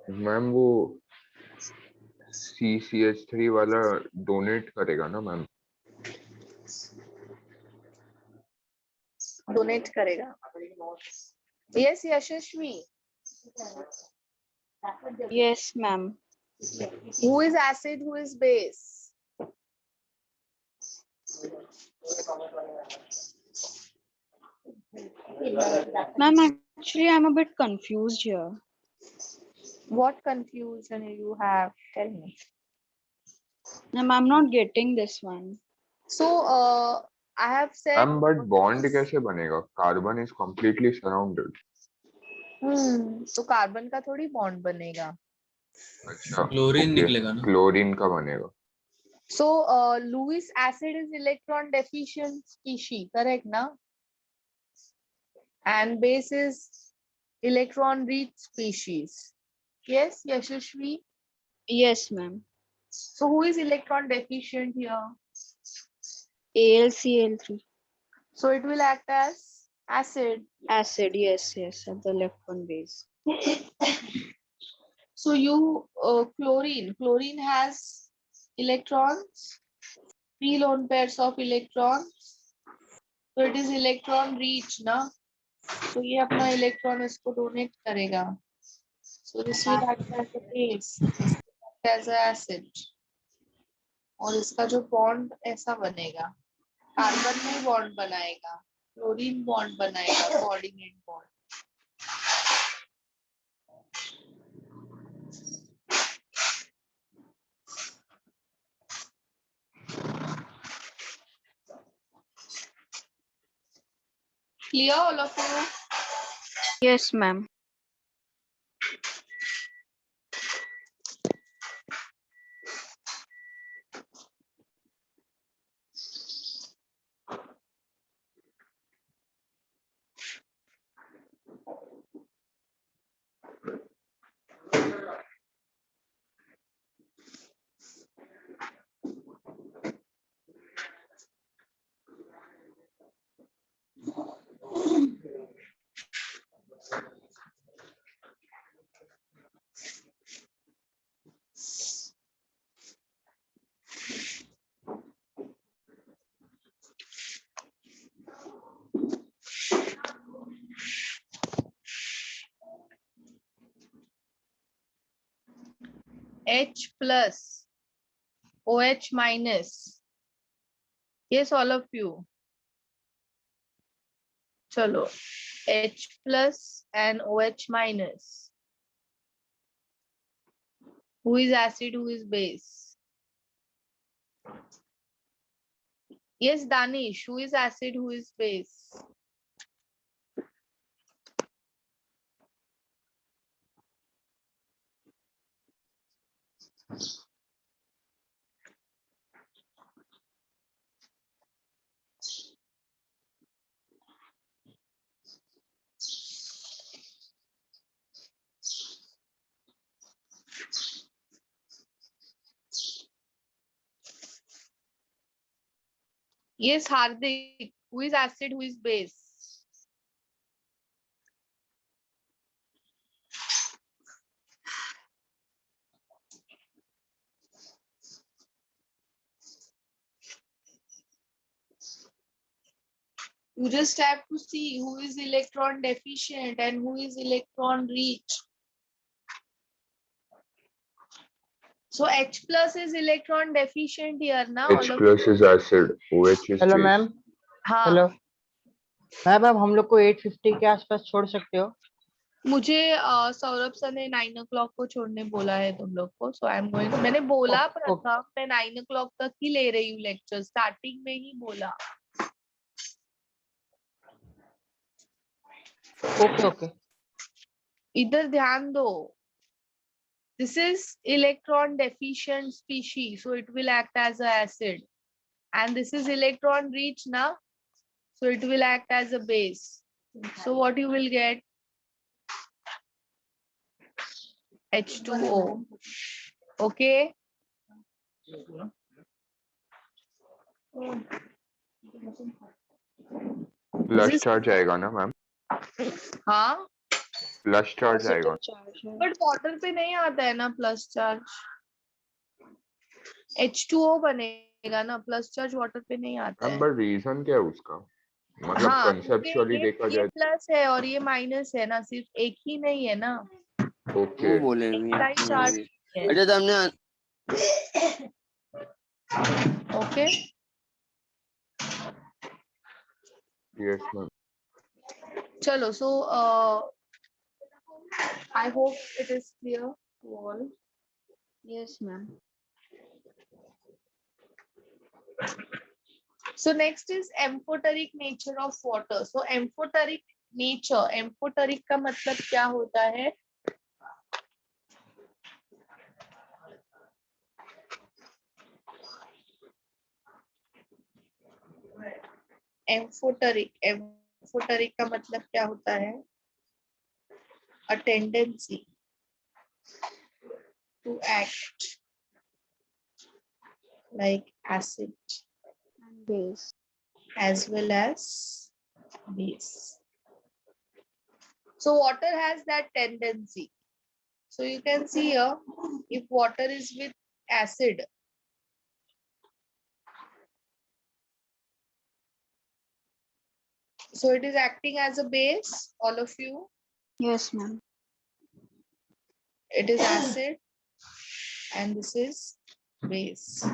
Ma'am वो CCH3 वाला donate करेगा ना ma'am. Donate करेगा. Yes, Yashashvi. Yes, ma'am. Who is acid? Who is base? Ma'am, actually, I'm a bit confused here. What confusion you have? Tell me. Ma'am, I'm not getting this one. So, I have said. Ma'am but bond कैसे बनेगा? Carbon is completely surrounded. तो carbon का थोड़ी bond बनेगा. अच्छा, chlorine निकलेगा ना. Chlorine का बनेगा. So, Lewis acid is electron deficient species, correct na? And base is electron rich species. Yes, Yashashvi? Yes, ma'am. So who is electron deficient here? AlCl3. So it will act as acid. Acid, yes, at the left one base. So you chlorine has electrons, 3 lone pairs of electrons. So it is electron rich na. So ये अपना electron इसको donate करेगा. So this will act as a base, as an acid. और इसका जो bond ऐसा बनेगा. Carbon में bond बनाएगा, क्लोरीन bond बनाएगा, coordinate bond. Clear all of you? Yes, ma'am. H plus OH minus. Yes, all of you. Chalo. H plus and OH minus. Who is acid, who is base? Yes, Danish, who is acid, who is base? Yes, Hardik, who is acid, who is base? You just have to see who is electron deficient and who is electron rich. So H plus is electron deficient here now. H plus is acid, OH is hello base. Ma'am हाँ, hello ma'am अब हम लोग को 8:50 के आसपास छोड़ सकते हो मुझे सौरभ सर ने 9 o'clock को छोड़ने बोला है तुम लोग को. सो आई एम गोइंग. मैंने बोला प्रथम मैं 9 o'clock तक ही ले रही हूँ लेक्चर. स्टार्टिंग में ही बोला. ओके ओके इधर ध्यान दो. This is electron deficient species, so it will act as a acid. And this is electron rich now, so it will act as a base. So what you will get? H2O. Okay. Plus charge आएगा ना ma'am? हाँ. Plus charge आएगा. But water पे नहीं आता है ना plus charge. H2O बनेगा ना. प्लस चार्ज वाटर पे नहीं आता है. बट रीजन क्या है उसका? मतलब हाँ, कंसेप्चुअली देखा ये जाए. प्लस है और ये माइनस है ना. सिर्फ एक ही नहीं है ना. ओके. वो बोले एक का ही चार्ज है. अच्छा तो हमने ओके. Yes ma'am. चलो. So I hope it is clear to all. Yes, ma'am. So next is amphoteric nature of water. So amphoteric nature, amphoteric का मतलब क्या होता है? Amphoteric का मतलब क्या होता है? A tendency to act like acid And base. as well as base. So water has that tendency. So you can see here, if water is with acid, so it is acting as a base, all of you. Yes, ma'am. It is acid and this is base.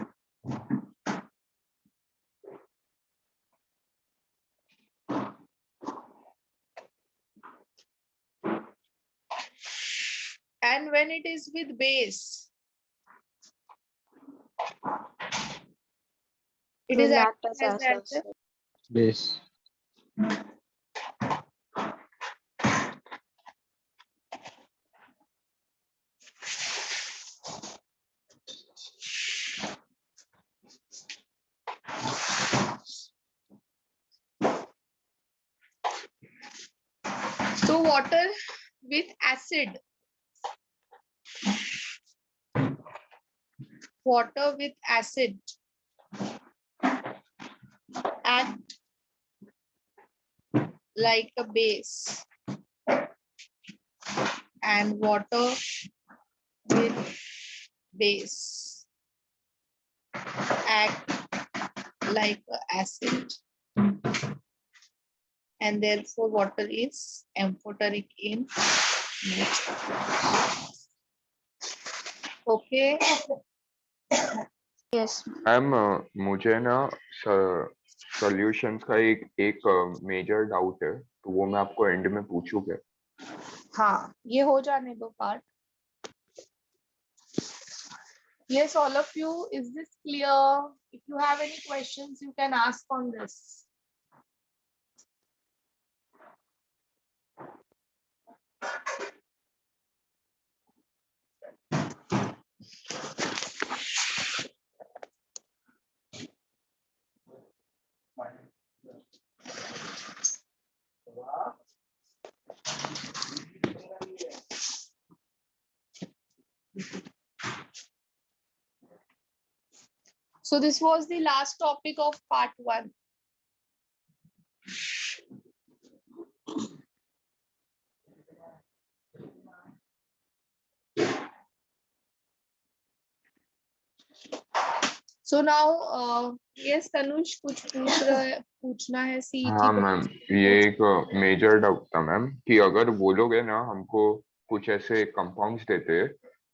And when it is with base, it is Will acting act as as acid. base. So water with acid. Water with acid act like a base, and water with base act like an acid, and therefore water is amphoteric in nature. Okay. Yes. Ma'am मुझे ना solutions का एक major doubt है, तो वो मैं आपको and में पूछूं क्या? हाँ, ये हो जाने दो part. Yes, all of you, is this clear? If you have any questions, you can ask on this. So this was the last topic of part 1. So now, yes, Tanush, कुछ पूछना है CET हाँ ma'am, ये एक major doubt था ma'am कि अगर बोलोगे ना हमको कुछ ऐसे कंपाउंड्स देते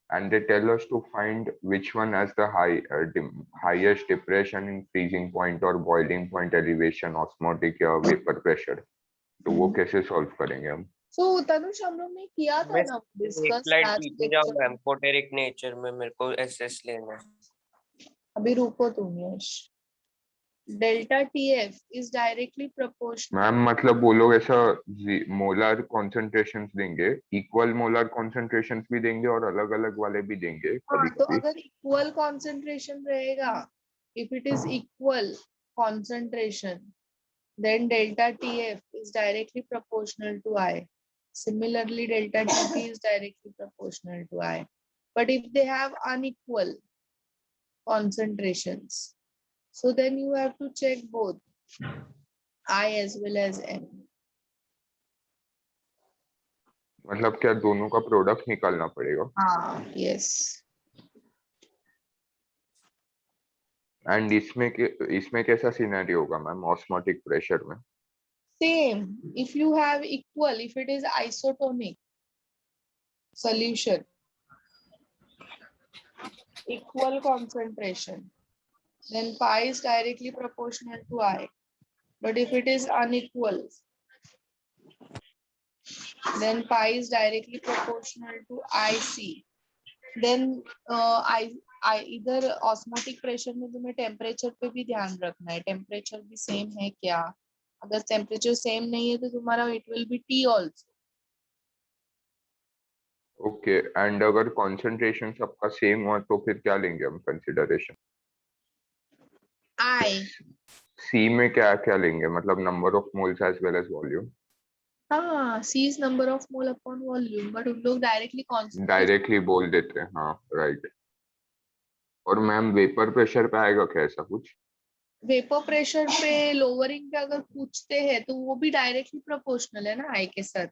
and they tell us to find which one has the highest depression in freezing point or boiling point elevation, osmotic या vapor pressure, तो वो कैसे सॉल्व करेंगे हम? So Tanush, हम लोग ने किया था ना डिस्कस स्लाइड लास्ट पीछे जाओ लेक्चर. मैम, कोटेरिक नेचर में मेरे को एसएस लेना है. अभी रुको तुम यश. Delta TF is directly proportional. Ma'am मतलब वो लोग ऐसा मोलर कॉन्सेंट्रेशंस देंगे, इक्वल मोलर कॉन्सेंट्रेशंस भी देंगे और अलग अलग वाले भी देंगे हाँ, कभी तो कभी. अगर इक्वल कॉन्सेंट्रेशन रहेगा, if it is equal concentration, then delta TF is directly proportional to I. Similarly, delta TP is directly proportional to I. But if they have unequal concentrations, so then you have to check both I as well as N. मतलब क्या दोनों का product निकालना पड़ेगा? हाँ, yes. And इसमें कैसा scenario होगा मैम ऑस्मोटिक प्रेशर में? Same. If you have equal, if it is isotonic solution, equal concentration, then pi is directly proportional to I. But if it is unequal, then pi is directly proportional to IC. Then I इधर osmotic pressure में तुम्हें temperature पे भी ध्यान रखना है. Temperature भी same है क्या? अगर temperature same नहीं है तो तुम्हारा it will be T also. Okay, and अगर कॉन्सेंट्रेशन सबका सेम हुआ तो फिर क्या लेंगे हम कंसिडरेशन? I. सी में क्या क्या लेंगे, मतलब number of moles as well as volume? हाँ, C is number of mole upon volume, but उन लोग concentration डायरेक्टली बोल देते हैं. हाँ राइट. और मैम वेपर प्रेशर पे आएगा क्या ऐसा कुछ? वेपर प्रेशर पे लोअरिंग पे अगर पूछते हैं तो वो भी डायरेक्टली प्रोपोर्शनल है ना आई के साथ.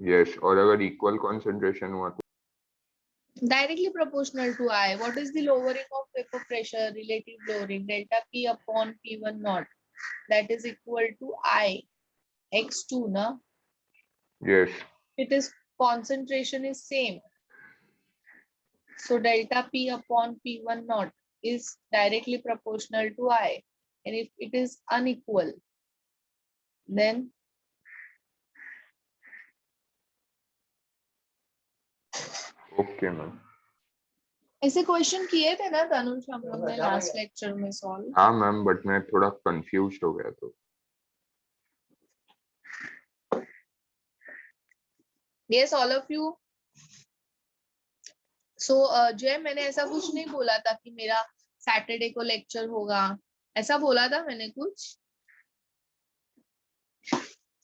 यस, और अगर इक्वल कंसंट्रेशन हुआ तो? Directly proportional to I. What is the lowering of vapor pressure? Relative lowering, delta P upon P1 naught. That is equal to I x2 na. Yes. It is concentration is same. So delta P upon P1 naught is directly proportional to I. And if it is unequal, then okay ma'am. ऐसे question किए थे ना तनुज हम लोग ने last lecture में solve. हाँ ma'am, but मैं थोड़ा कंफ्यूज्ड हो गया तो. Yes, all of you. So जय, मैंने ऐसा कुछ नहीं बोला था कि मेरा सैटरडे को लेक्चर होगा, ऐसा बोला था मैंने कुछ?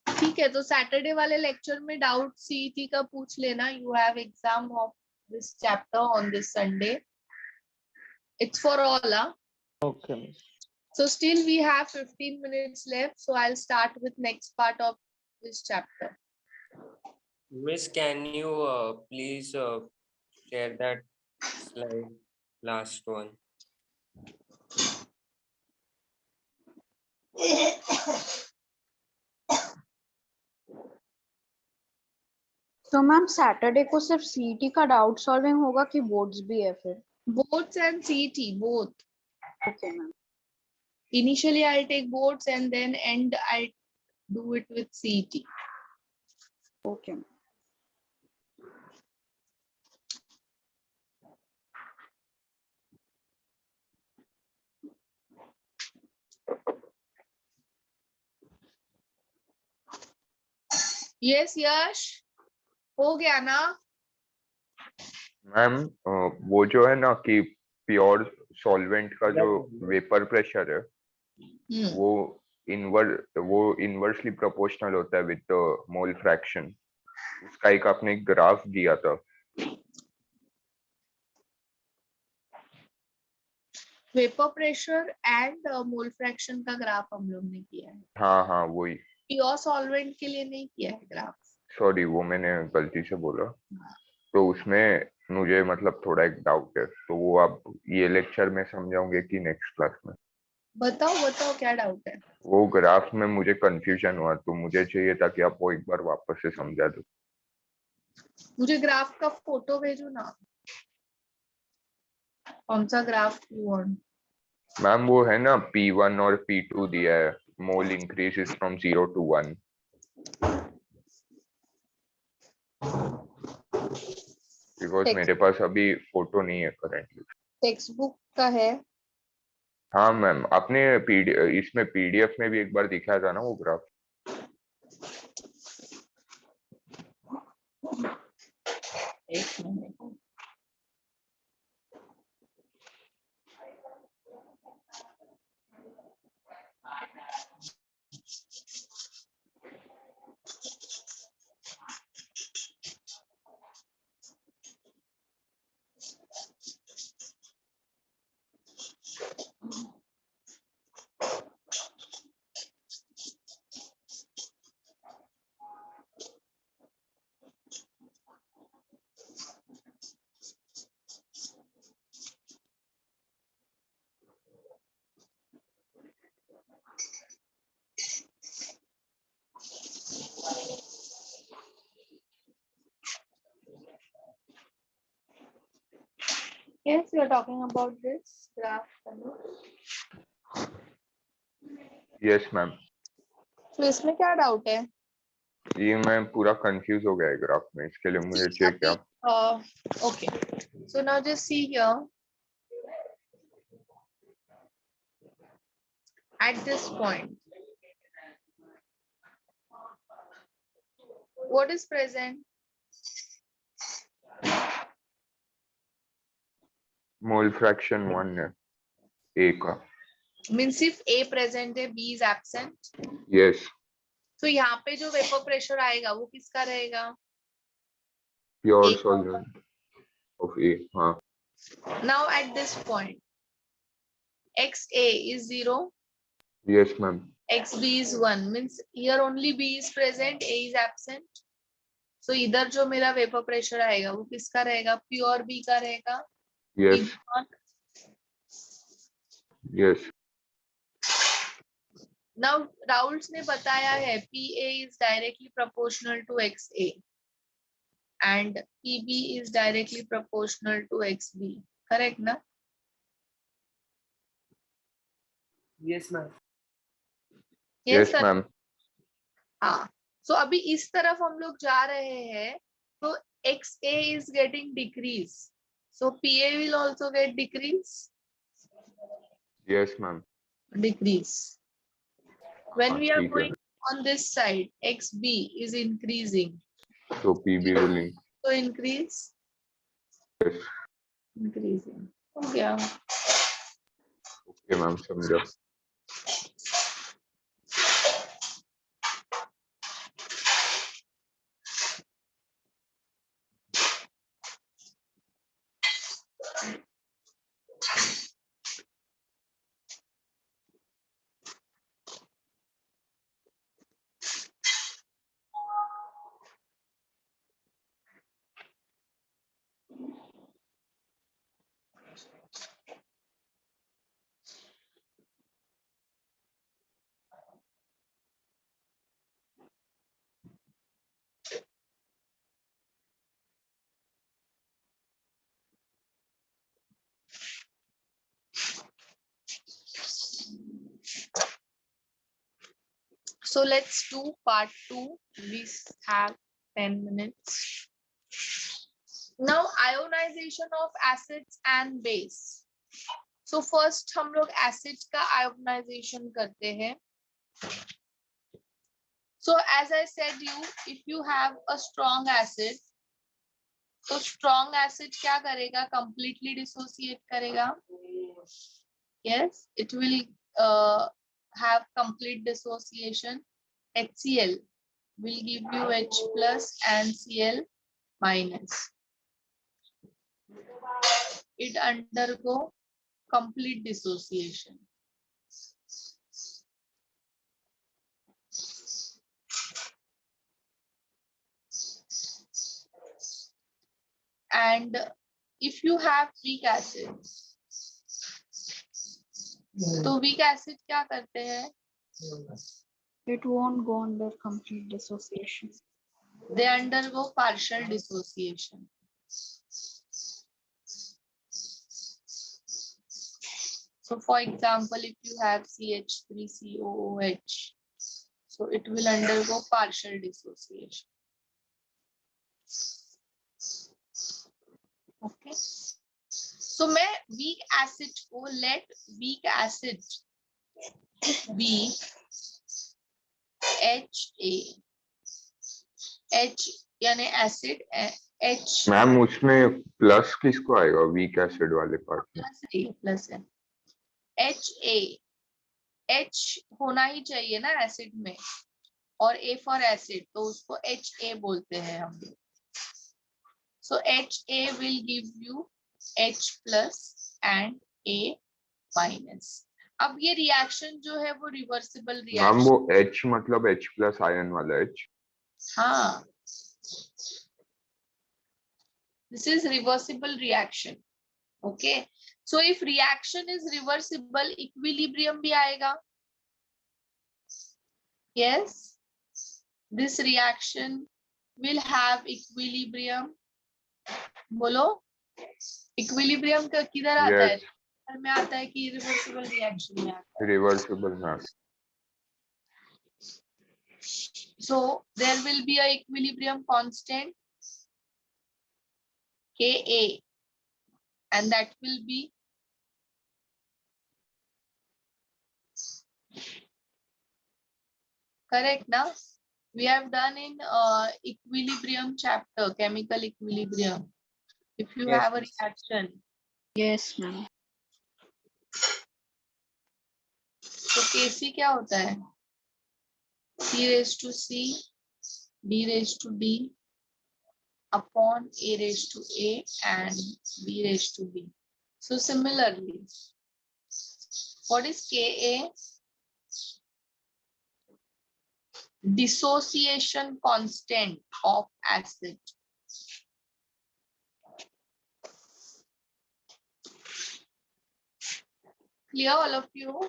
ठीक है, तो सैटरडे वाले लेक्चर में डाउट सीईटी का पूछ लेना. You have exam of this chapter on this Sunday. It's for all. Okay. So still we have 15 minutes left, so I'll start with next part of this chapter. Miss, can you please share that slide, last one? तो ma'am Saturday को सिर्फ CET का doubt solving होगा कि boards भी है फिर? Boards and CET, both. Okay ma'am. Initially, I'll take boards and then end I do it with CET. Okay ma'am. Yes, यश हो गया ना? मैम वो जो है ना कि प्योर सॉल्वेंट का जो वेपर प्रेशर है वो इनवर्सली प्रोपोर्शनल होता है विद मोल फ्रैक्शन. उसका एक आपने ग्राफ दिया था. Vapour pressure and mole fraction का ग्राफ हम लोग ने किया है. हाँ हाँ वही. प्योर सॉल्वेंट के लिए नहीं किया है ग्राफ. सॉरी वो मैंने गलती से बोला. तो उसमें मुझे मतलब थोड़ा एक डाउट है, तो वो आप ये लेक्चर में समझाओगे कि नेक्स्ट क्लास में? बताओ बताओ क्या डाउट है. वो ग्राफ में मुझे कंफ्यूजन हुआ, तो मुझे चाहिए था कि आप वो एक बार वापस से समझा दो. मुझे ग्राफ का फोटो भेजो ना. कौन सा ग्राफ यू वांट? मैम वो है ना P1 और P2 दिया है. मोल इंक्रीजेस फ्रॉम 0 to 1. बिकॉज मेरे पास अभी फोटो नहीं है करेंटली. टेक्स्ट बुक का है. हाँ मैम, आपने इसमें PDF में भी एक बार दिखाया था ना वो ग्राफ. एक minute. Yes, you are talking about this graph. Yes ma'am. तो इसमें क्या डाउट है? ये मैं पूरा कंफ्यूज हो गया है ग्राफ में, इसके लिए मुझे चाहिए क्या. Okay. So now just see here. At this point, what is present? Mole fraction 1 है A का. Means if A present है, B is absent. यस. तो यहाँ पे जो वेपर प्रेशर आएगा वो किसका रहेगा? Pure solvent of A. हाँ. Now at this point, XA is 0. Yes ma'am. XB is 1. Means here only B is present, A is absent. So इधर जो मेरा वेपर प्रेशर आएगा वो किसका रहेगा? प्योर B का रहेगा. यस. यस. Now Raoul's ने बताया है PA is directly proportional to XA and PB is directly proportional to XB. Correct ना? Yes, ma'am. Yes sir. Ma'am. हाँ. So अभी इस तरफ हम लोग जा रहे हैं तो XA is getting decrease. So PA will also get decrease. Yes ma'am. Decrease. When we are ठीक है. going on this side, XB is increasing. तो PB will So increase. yes. Increasing. हो गया. ओके मैम, समझा. So let's do part 2. We have 10 minutes. Now ionization of acids and base. So first हम लोग acids का ionization करते हैं. So as I said you, if you have a strong acid, तो strong acid क्या करेगा? Completely dissociate करेगा. Yes, it will have complete dissociation. HCl will give you H plus and Cl minus. It undergo complete dissociation. And if you have weak acid, तो weak acid क्या करते हैं? It won't go under complete dissociation. They undergo partial dissociation. So for example, if you have CH3COOH, so it will undergo partial dissociation. Okay. So मैं weak acid को let weak acid be HA. H यानी acid H ma'am उसमें plus किसको आएगा weak acid वाले part में? Plus है. HA H होना ही चाहिए ना एसिड में, और A फॉर एसिड, तो उसको HA बोलते हैं हम लोग. So HA will give you H plus and A minus. अब ये रिएक्शन जो है वो रिवर्सिबल मैम रिएक्शन. वो H मतलब H प्लस आयन वाला H. हाँ, this is reversible reaction. Okay, so if reaction is reversible, equilibrium भी आएगा. Yes, this reaction will have equilibrium. बोलो, equilibrium का किधर आता है? में आता है कि irreversible reaction में आता है? Reversible ma'am. So there will be a equilibrium constant Ka, and that will be correct now. We have done in equilibrium chapter, chemical equilibrium. If you Yes, have a miss. reaction, Yes, ma'am. तो Kc क्या होता है? C raised to C, D raised to D, upon A raised to A and B raised to B. So similarly, what is Ka? Dissociation constant of acid. Clear all of you?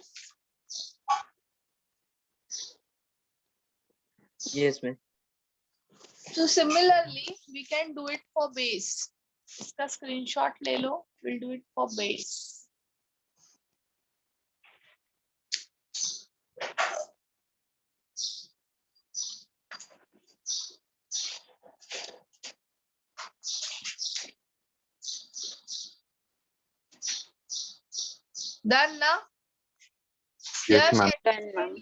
Yes, ma'am. So similarly, we can do it for base. इसका screenshot ले लो. We'll do it for base. Done now? Yes, ma'am. Done, ma'am.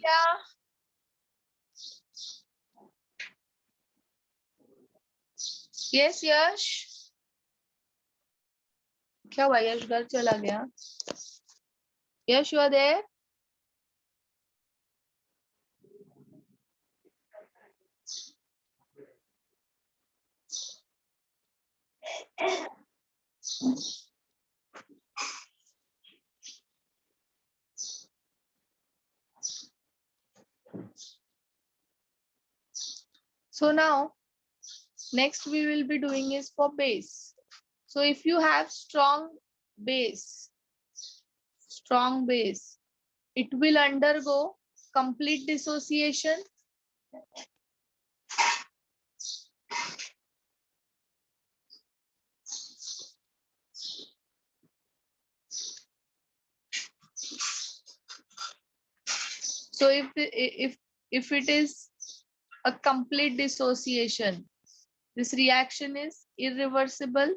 Yes, Yash. क्या हुआ? यश घर चला गया. Yash, you are there? So now, next we will be doing is for base. So if you have strong base, it will undergo complete dissociation. So if if it is a complete dissociation, this reaction is irreversible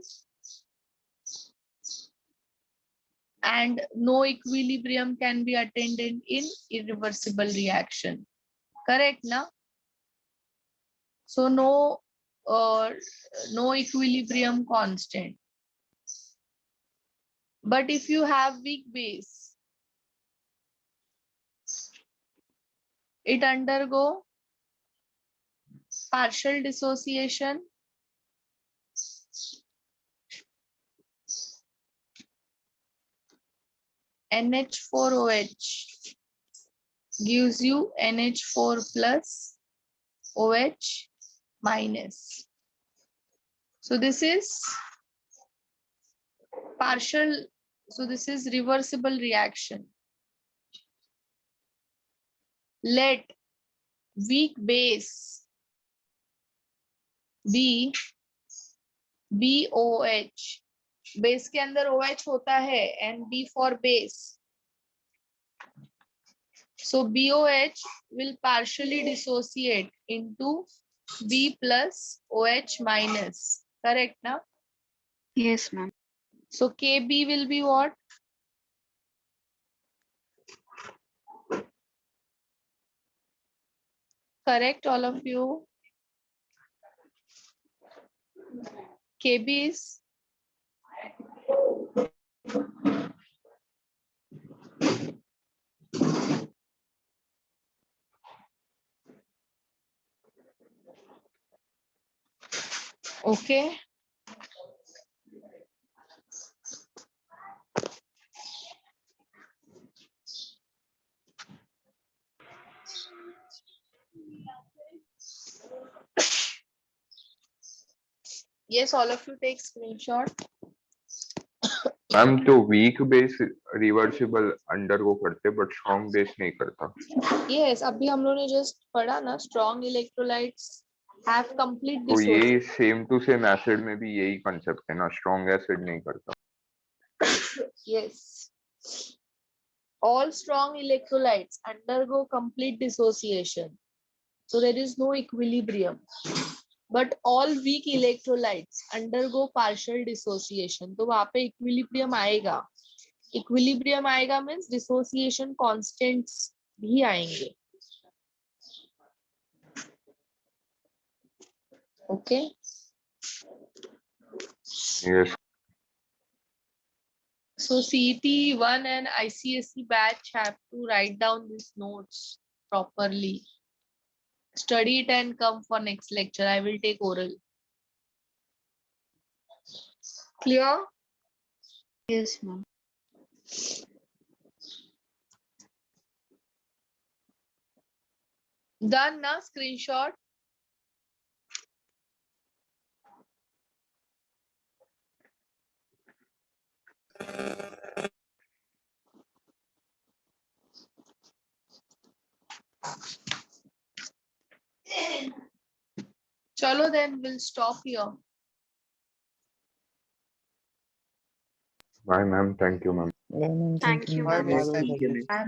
and no equilibrium can be attained in irreversible reaction. Correct, na? So no equilibrium constant. But if you have weak base, it undergo partial dissociation NH4OH gives you NH4 plus OH minus. So this is partial, so this is reversible reaction. Let weak base be BOH. Base के अंदर OH होता है and B for base. So BOH will partially dissociate into B plus OH minus. Correct, na? Yes, ma'am. So KB will be what? Correct, all of you? KB is okay. Yes, all of you take screenshot. Ma'am तो weak base reversible undergo करते but strong base नहीं करता. Yes, अभी हम लोगों ने just पढ़ा ना, strong electrolytes have complete तो dissociation. ये सेम टू सेम एसिड में भी यही कंसेप्ट है ना, स्ट्रॉन्ग एसिड नहीं करता. Yes. All strong electrolytes undergo complete dissociation. So there is no equilibrium. But all weak electrolytes undergo partial dissociation. तो वहाँ पे equilibrium आएगा. Equilibrium आएगा means dissociation constants भी आएंगे. Okay. Yes. So CET1 and ICSE batch have to write down these notes properly. Study it and come for next lecture. I will take oral. Clear? Yes, ma'am. Done na? Screenshot. Chalo then, we'll stop here. Bye ma'am, thank you ma'am. Thank you, Bye, ma'am. bye, bye.